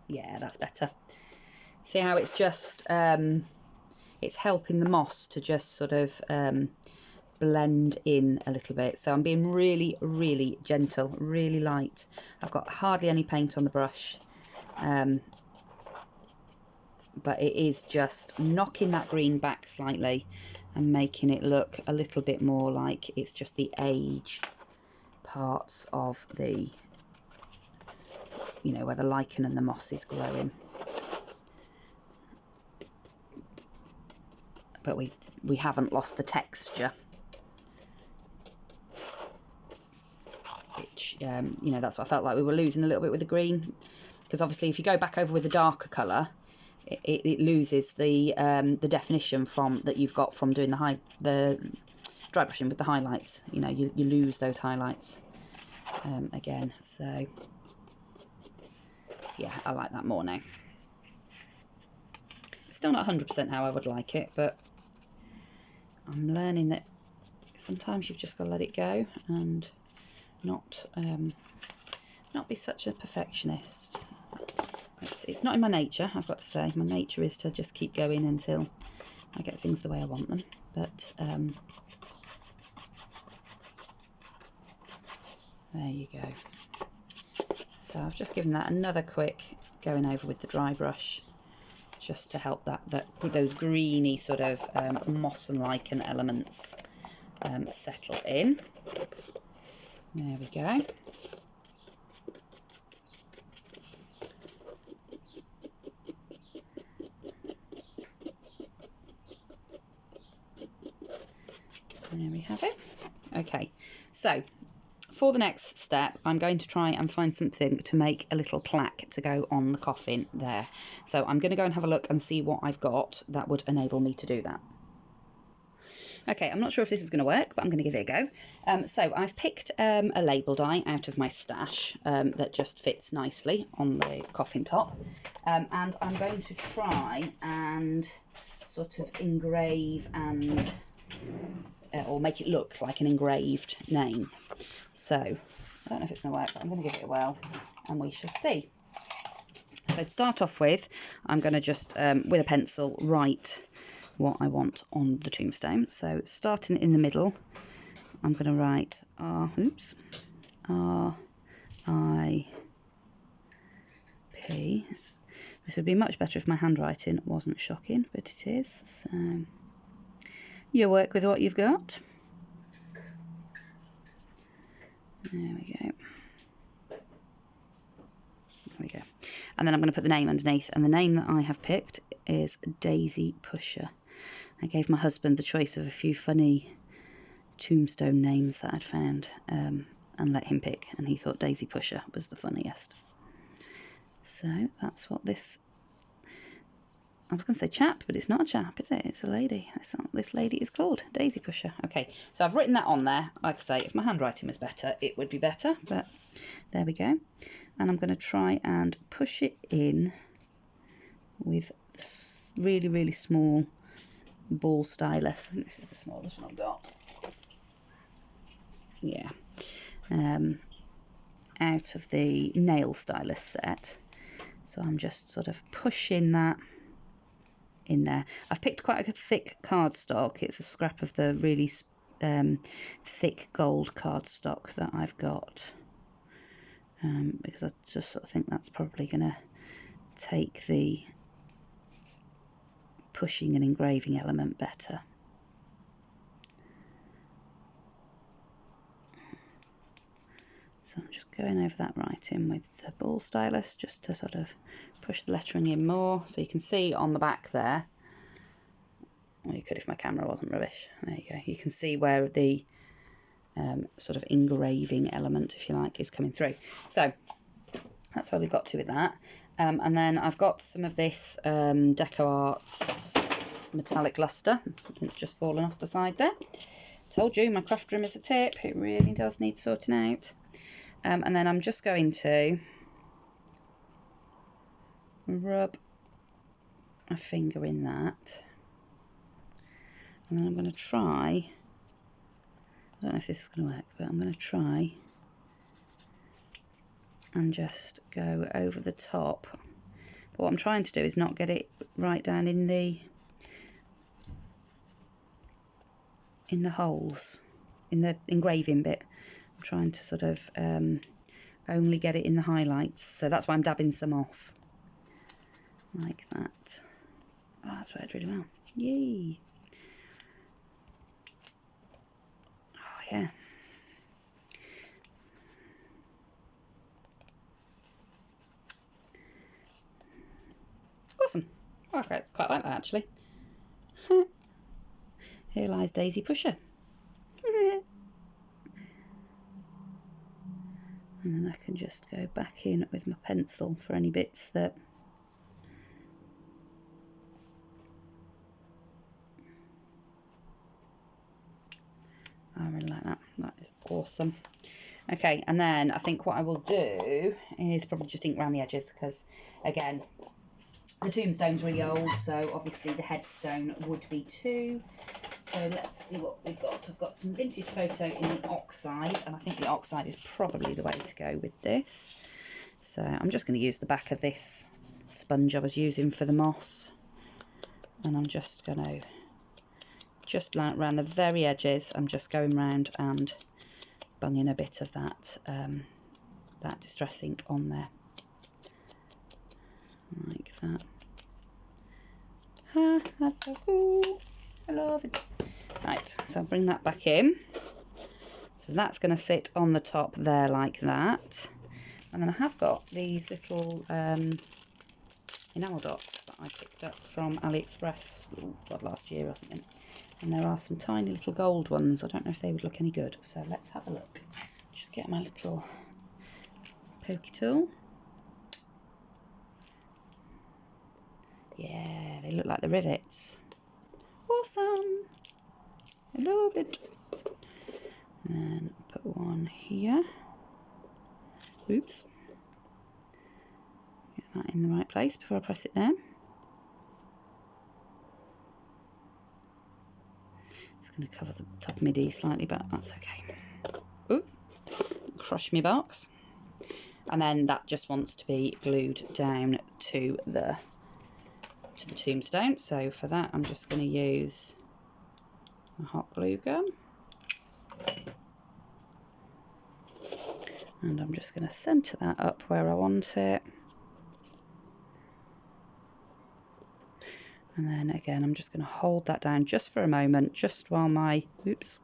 Yeah, that's better. See how it's just, it's helping the moss to just sort of blend in a little bit. So I'm being really, really gentle, really light. I've got hardly any paint on the brush, but it is just knocking that green back slightly and making it look a little bit more like it's just the aged parts of the, you know, where the lichen and the moss is growing. But we haven't lost the texture, which, you know, that's what I felt like we were losing a little bit with the green, because obviously if you go back over with a darker colour, it loses the definition from that you've got from doing the dry brushing with the highlights. You know, you lose those highlights again. So yeah, I like that more now. Still not 100% how I would like it, but I'm learning that sometimes you've just got to let it go and not be such a perfectionist. It's not in my nature, I've got to say. My nature is to just keep going until I get things the way I want them. But there you go. So I've just given that another quick going over with the dry brush, just to help those greeny sort of moss and lichen elements settle in. There we go. There we have it. Okay, so for the next step, I'm going to try and find something to make a little plaque to go on the coffin there. So I'm going to go and have a look and see what I've got that would enable me to do that. Okay, I'm not sure if this is going to work, but I'm going to give it a go. So I've picked a label die out of my stash that just fits nicely on the coffin top. And I'm going to try and sort of engrave and or make it look like an engraved name. So I don't know if it's going to work, but I'm going to give it a whirl and we shall see. So to start off with, I'm going to just with a pencil write what I want on the tombstone. So starting in the middle, I'm going to write R-I-P. This would be much better if my handwriting wasn't shocking, but it is. So you work with what you've got. There we go. There we go. And then I'm going to put the name underneath, and the name that I have picked is Daisy Pusher. I gave my husband the choice of a few funny tombstone names that I'd found, and let him pick, and he thought Daisy Pusher was the funniest. So that's what this, I was going to say chap, but it's not a chap, is it? It's a lady. That's not what this lady is called, Daisy Pusher. Okay, so I've written that on there. Like I say, if my handwriting was better, it would be better, but there we go. And I'm going to try and push it in with this really, really small ball stylus. I think this is the smallest one I've got. Yeah. Out of the nail stylus set. So I'm just sort of pushing that in there. I've picked quite a thick cardstock. It's a scrap of the really thick gold cardstock that I've got, because I just sort of think that's probably going to take the pushing and engraving element better. So I'm just going over that writing with the ball stylus just to sort of push the lettering in more. So you can see on the back there, well, you could if my camera wasn't rubbish. There you go. You can see where the sort of engraving element, if you like, is coming through. So that's where we've got to with that. And then I've got some of this Deco Arts metallic luster. Something's just fallen off the side there. Told you my craft room is a tip. It really does need sorting out. And then I'm just going to rub my finger in that. And then I'm going to try, I don't know if this is going to work, but I'm going to try and just go over the top. But what I'm trying to do is not get it right down in the holes, in the engraving bit. I'm trying to sort of only get it in the highlights, so that's why I'm dabbing some off like that. Oh, that's worked really well. Yay! Oh yeah. Awesome. Oh, I quite like that actually. Here lies Daisy Pusher. And then I can just go back in with my pencil for any bits that I really like that. That is awesome. Okay, and then I think what I will do is probably just ink around the edges, because again, the tombstone's really old, so obviously the headstone would be too. So let's see what we've got. I've got some vintage photo in the oxide, and I think the oxide is probably the way to go with this. So I'm just going to use the back of this sponge I was using for the moss, and I'm just going to, just like around the very edges, I'm just going round and bunging a bit of that that distress ink on there, like that. Ah, that's so cool. I love it. Right, so I'll bring that back in. So that's going to sit on the top there like that. And then I have got these little enamel dots that I picked up from AliExpress, God, last year or something. And there are some tiny little gold ones. I don't know if they would look any good. So let's have a look. Just get my little pokey tool. Yeah, they look like the rivets. Awesome. I love it. And put one here. Oops. Get that in the right place before I press it down. It's going to cover the top of my D slightly, but that's okay. Ooh, crush me box. And then that just wants to be glued down to the tombstone. So for that, I'm just going to use a hot glue gun. And I'm just going to centre that up where I want it. And then again, I'm just going to hold that down just for a moment, just while my, oops,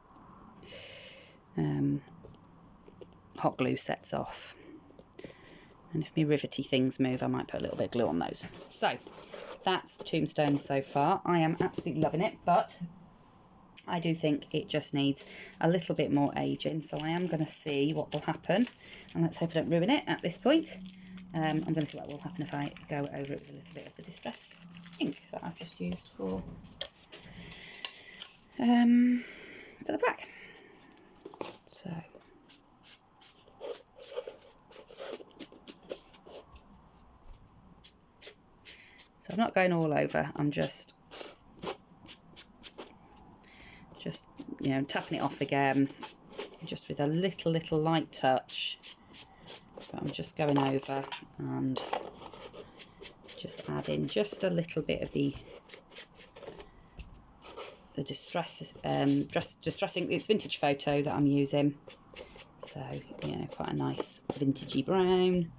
hot glue sets off. And if my rivety things move, I might put a little bit of glue on those. So that's the tombstone so far. I am absolutely loving it, but I do think it just needs a little bit more aging. So I am going to see what will happen. And let's hope I don't ruin it at this point. I'm going to see what will happen if I go over it with a little bit of the distress ink that I've just used for the black. So I'm not going all over. I'm just you know, tapping it off again, just with a little light touch. But I'm just going over and just adding just a little bit of the distressing. It's vintage photo that I'm using, so you know, quite a nice vintagey brown.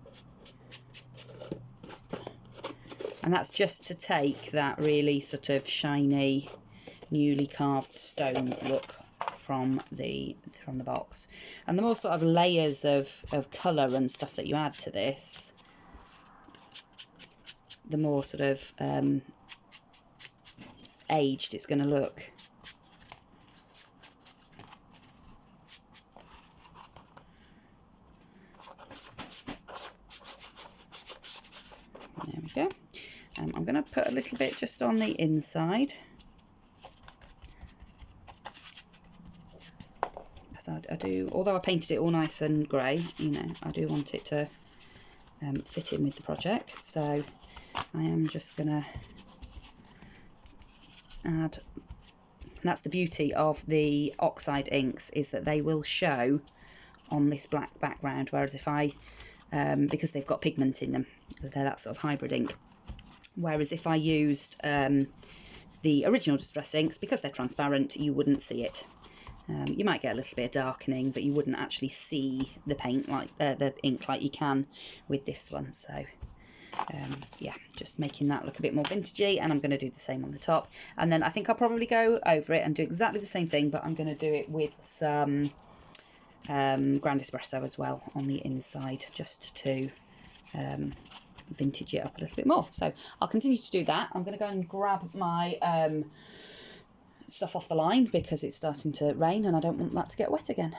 And that's just to take that really sort of shiny, newly carved stone look from the box. And the more sort of layers of colour and stuff that you add to this, the more sort of aged it's going to look. There we go. I'm going to put a little bit just on the inside, because I do, although I painted it all nice and grey, you know, I do want it to fit in with the project. So I am just going to add. That's the beauty of the oxide inks, is that they will show on this black background, whereas if I because they've got pigment in them, they're that sort of hybrid ink. Whereas if I used the original distress inks, because they're transparent, you wouldn't see it. You might get a little bit of darkening, but you wouldn't actually see the paint like the ink like you can with this one. So yeah, just making that look a bit more vintagey, and I'm going to do the same on the top. And then I think I'll probably go over it and do exactly the same thing, but I'm going to do it with some ground espresso as well on the inside, just to vintage it up a little bit more. So I'll continue to do that. I'm going to go and grab my stuff off the line, because it's starting to rain and I don't want that to get wet again.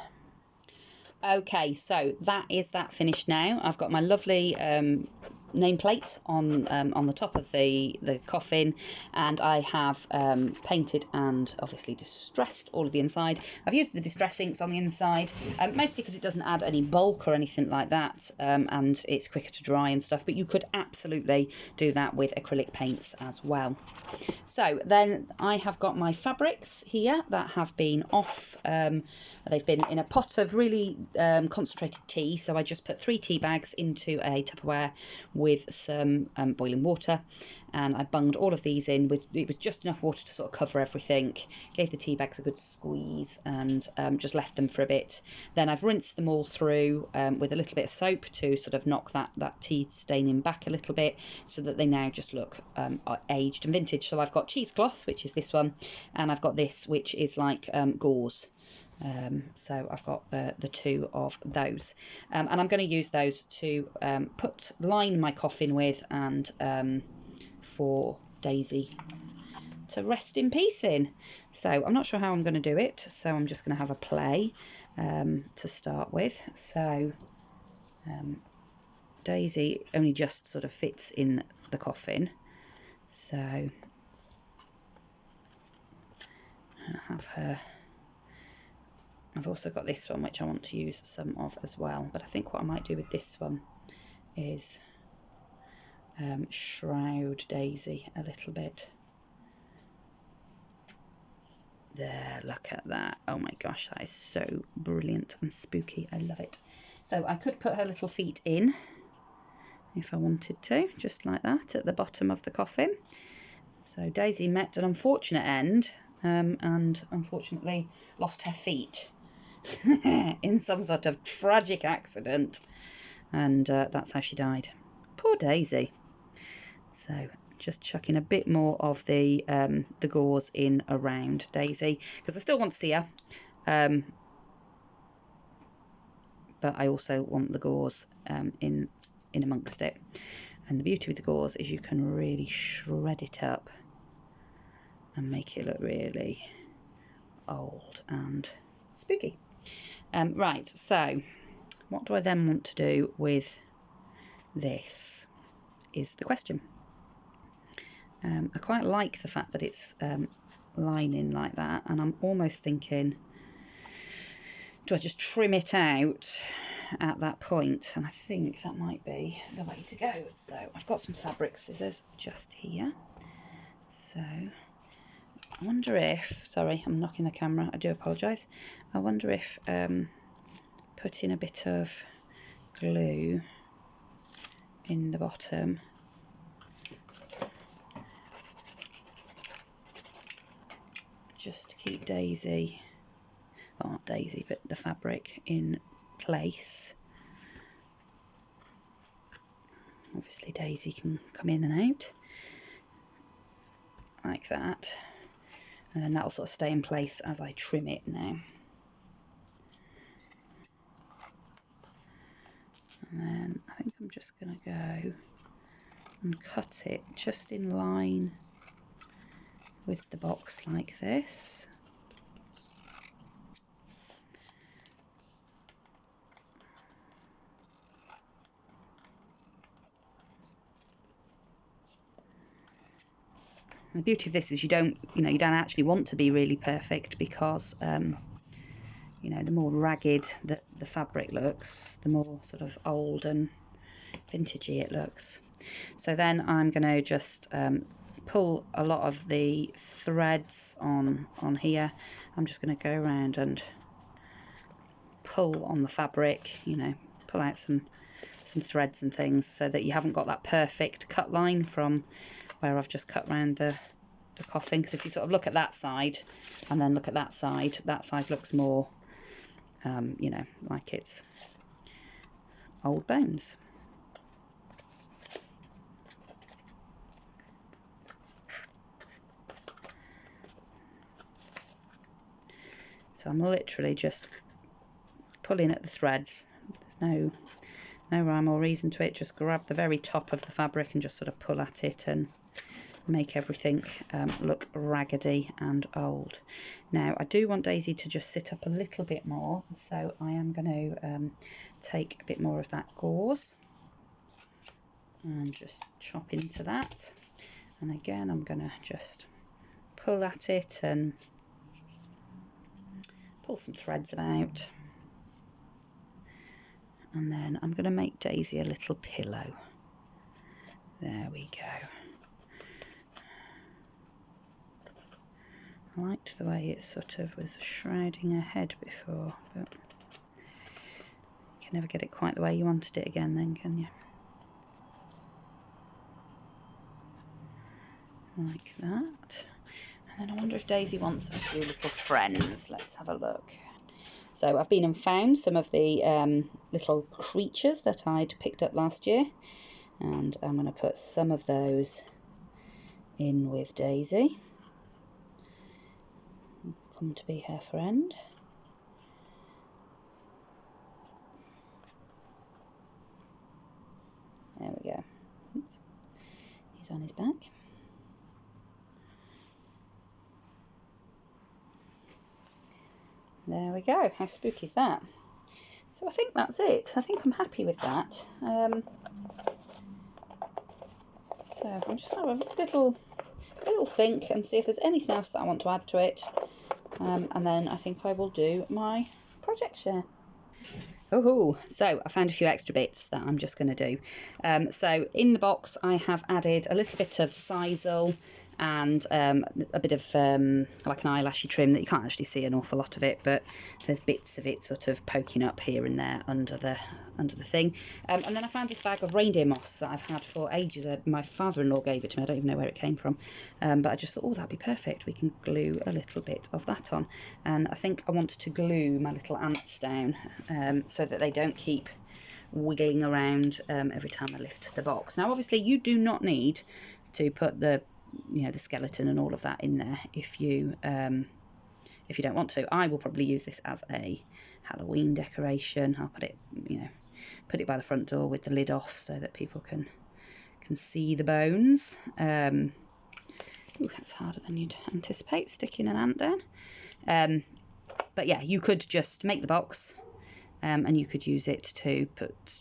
Okay, so that is that finished now. I've got my lovely nameplate on the top of the coffin, and I have painted and obviously distressed all of the inside. I've used the distress inks on the inside, mostly because it doesn't add any bulk or anything like that, and it's quicker to dry and stuff, but you could absolutely do that with acrylic paints as well. So then I have got my fabrics here that have been off. They've been in a pot of really concentrated tea, so I just put 3 tea bags into a Tupperware with some boiling water, and I bunged all of these in with, it was just enough water to sort of cover everything, gave the tea bags a good squeeze, and just left them for a bit. Then I've rinsed them all through with a little bit of soap to sort of knock that tea staining back a little bit, so that they now just look aged and vintage. So I've got cheesecloth, which is this one, and I've got this, which is like gauze. So I've got the 2 of those, and I'm going to use those to line my coffin with, and for Daisy to rest in peace in. So I'm not sure how I'm going to do it, so I'm just going to have a play to start with. So Daisy only just sort of fits in the coffin, so I have her. I've also got this one, which I want to use some of as well, but I think what I might do with this one is shroud Daisy a little bit. There, look at that. Oh my gosh, that is so brilliant and spooky. I love it. So I could put her little feet in if I wanted to, just like that, at the bottom of the coffin. So Daisy met an unfortunate end, and unfortunately lost her feet in some sort of tragic accident, and that's how she died. Poor Daisy. So just chucking a bit more of the gauze in around Daisy, because I still want to see her, but I also want the gauze in amongst it. And the beauty with the gauze is you can really shred it up and make it look really old and spooky. Right, so what do I then want to do with this is the question. I quite like the fact that it's lining like that, and I'm almost thinking, do I just trim it out at that point? And I think that might be the way to go. So I've got some fabric scissors just here. So I wonder if, sorry, I'm knocking the camera, I do apologise. I wonder if putting a bit of glue in the bottom just to keep Daisy, well not Daisy, but the fabric in place. Obviously Daisy can come in and out like that, and then that'll sort of stay in place as I trim it now. And then I think I'm just going to go and cut it just in line with the box like this. The beauty of this is you don't actually want to be really perfect, because the more ragged the fabric looks, the more sort of old and vintagey it looks. So then I'm going to just pull a lot of the threads on here. I'm just going to go around and pull on the fabric, pull out some threads and things, so that you haven't got that perfect cut line from where I've just cut around the coffin. Because if you sort of look at that side and then look at that side looks more like it's old bones. So I'm literally just pulling at the threads. There's no rhyme or reason to it. Just grab the very top of the fabric and just sort of pull at it and make everything look raggedy and old. Now I do want Daisy to just sit up a little bit more, so I am going to take a bit more of that gauze and just chop into that. And again, I'm going to just pull at it and pull some threads about. And then I'm going to make Daisy a little pillow. There we go. I liked the way it sort of was shrouding her head before, but you can never get it quite the way you wanted it again then, can you? Like that. And then I wonder if Daisy wants a few little friends. Let's have a look. So I've been and found some of the little creatures that I'd picked up last year, and I'm going to put some of those in with Daisy. Come to be her friend. There we go. Oops. He's on his back. There we go. How spooky is that? So I think that's it. I think I'm happy with that. So I'm just going to have a little think and see if there's anything else that I want to add to it. And then I think I will do my project share. Oh, so I found a few extra bits that I'm just going to do. So in the box I have added a little bit of sisal and a bit of like an eyelashy trim that you can't actually see an awful lot of it, but there's bits of it sort of poking up here and there under the thing. And then I found this bag of reindeer moss that I've had for ages. My father-in-law gave it to me. I don't even know where it came from, but I just thought, oh, that'd be perfect. We can glue a little bit of that on, and I think I want to glue my little ants down so that they don't keep wiggling around every time I lift the box. Now obviously you do not need to put the the skeleton and all of that in there if you if you don't want to. I will probably use this as a Halloween decoration. I'll put it, you know, put it by the front door with the lid off so that people can see the bones. Ooh, that's harder than you'd anticipate, sticking an ant down. But yeah, you could just make the box, and you could use it to put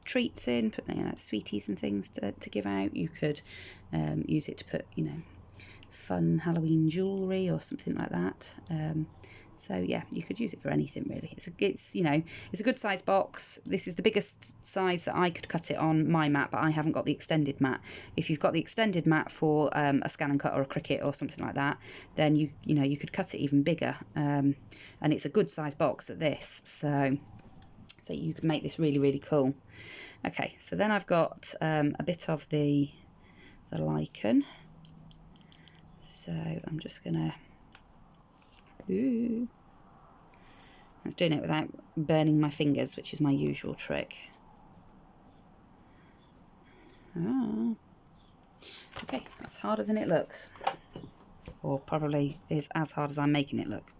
treats in, put, you know, sweeties and things to give out. You could use it to put, you know, fun Halloween jewellery or something like that. So yeah, you could use it for anything really. It's you know, it's a good size box. This is the biggest size that I could cut it on my mat, but I haven't got the extended mat. If you've got the extended mat for a scan and cut or a Cricut or something like that, then you know, you could cut it even bigger. And it's a good size box at this, so you could make this really, really cool. Okay, so then I've got a bit of the lichen. So I'm just gonna, I was doing it without burning my fingers, which is my usual trick. Okay, that's harder than it looks, or probably is as hard as I'm making it look.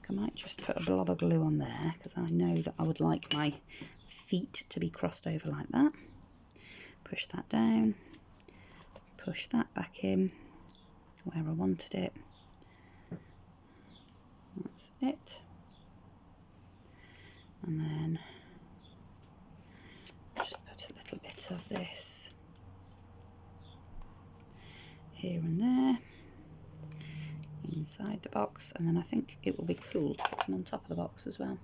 I might just put a blob of glue on there because I know that I would like my feet to be crossed over like that. Push that down, push that back in where I wanted it. That's it. And then just put a little bit of this here and there inside the box, and then I think it will be cool to put some on top of the box as well.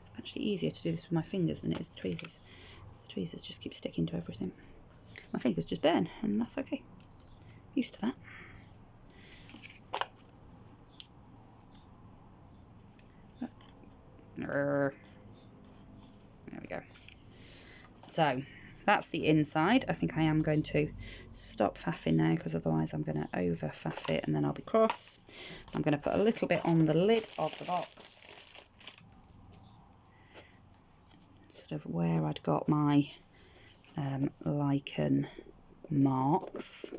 It's actually easier to do this with my fingers than it is the tweezers. The tweezers just keep sticking to everything. My fingers just burn, and that's okay. Used to that. There we go. So that's the inside. I think I am going to stop faffing now because otherwise I'm going to over faff it and then I'll be cross. I'm going to put a little bit on the lid of the box, sort of where I'd got my lichen marks.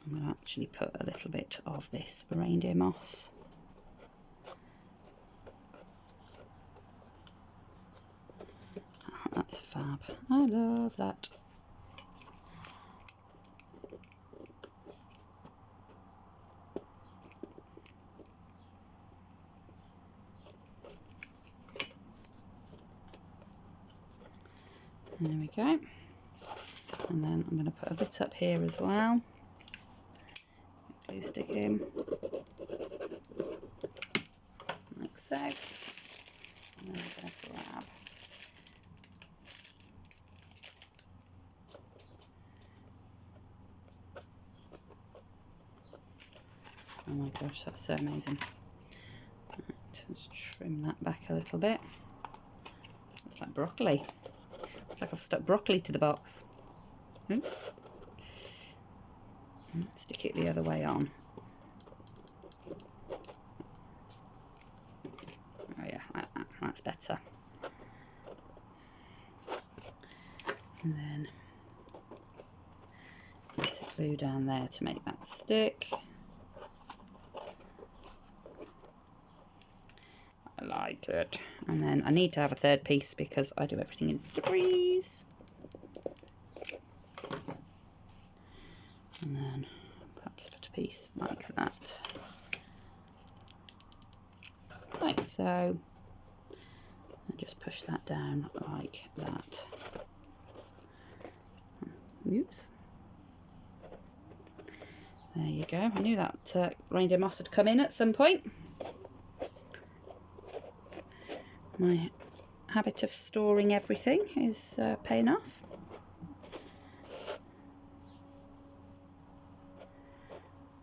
I'm going to actually put a little bit of this reindeer moss. That's fab. I love that. There we go. And then I'm going to put a bit up here as well. Glue stick in. Like so. And then I'm going to grab oh my gosh, that's so amazing. Right, just trim that back a little bit. It's like broccoli. It's like I've stuck broccoli to the box. Oops. And stick it the other way on. Oh yeah, like that. That's better. And then bit of glue down there to make that stick. I like it. And then I need to have a third piece because I do everything in threes. And then perhaps put a piece like that. Like so. And just push that down like that. Oops. There you go. I knew that reindeer moss had come in at some point. My habit of storing everything is paying off.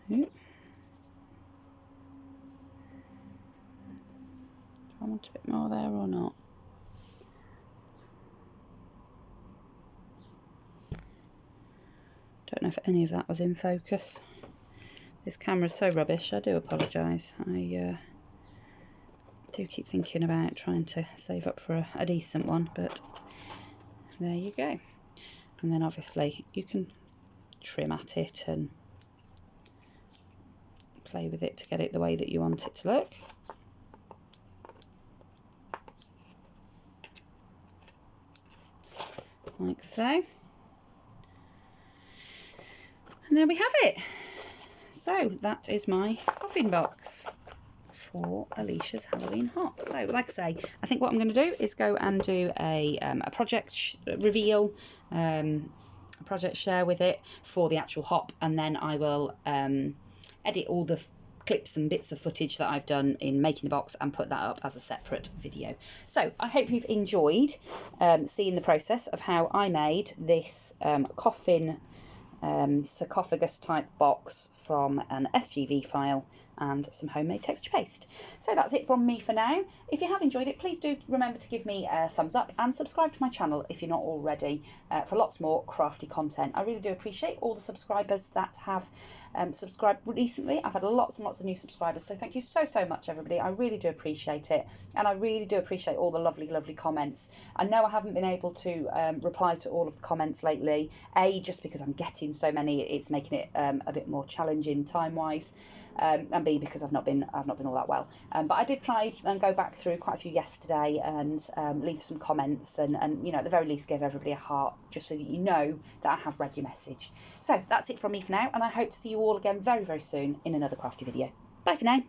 Do I want a bit more there or not? Don't know if any of that was in focus. This camera's so rubbish, I do apologise. I do keep thinking about trying to save up for a decent one, but there you go. And then obviously you can trim at it and play with it to get it the way that you want it to look. Like so. And there we have it. So that is my coffin box for Elisha's Halloween hop. So like I say, I think what I'm going to do is go and do a project reveal, a project share with it for the actual hop, and then I will edit all the clips and bits of footage that I've done in making the box and put that up as a separate video. So I hope you've enjoyed seeing the process of how I made this coffin sarcophagus type box from an SGV file and some homemade texture paste. So that's it from me for now. If you have enjoyed it, please do remember to give me a thumbs up and subscribe to my channel if you're not already, for lots more crafty content. I really do appreciate all the subscribers that have subscribed recently. I've had lots and lots of new subscribers, so thank you so much, everybody. I really do appreciate it, and I really do appreciate all the lovely comments. I know I haven't been able to reply to all of the comments lately, just because I'm getting so many, it's making it a bit more challenging time wise, and B, because I've not been all that well, but I did try and go back through quite a few yesterday and leave some comments, and you know, at the very least give everybody a heart, just so that you know that I have read your message. So that's it from me for now, and I hope to see you all again very soon in another crafty video. Bye for now.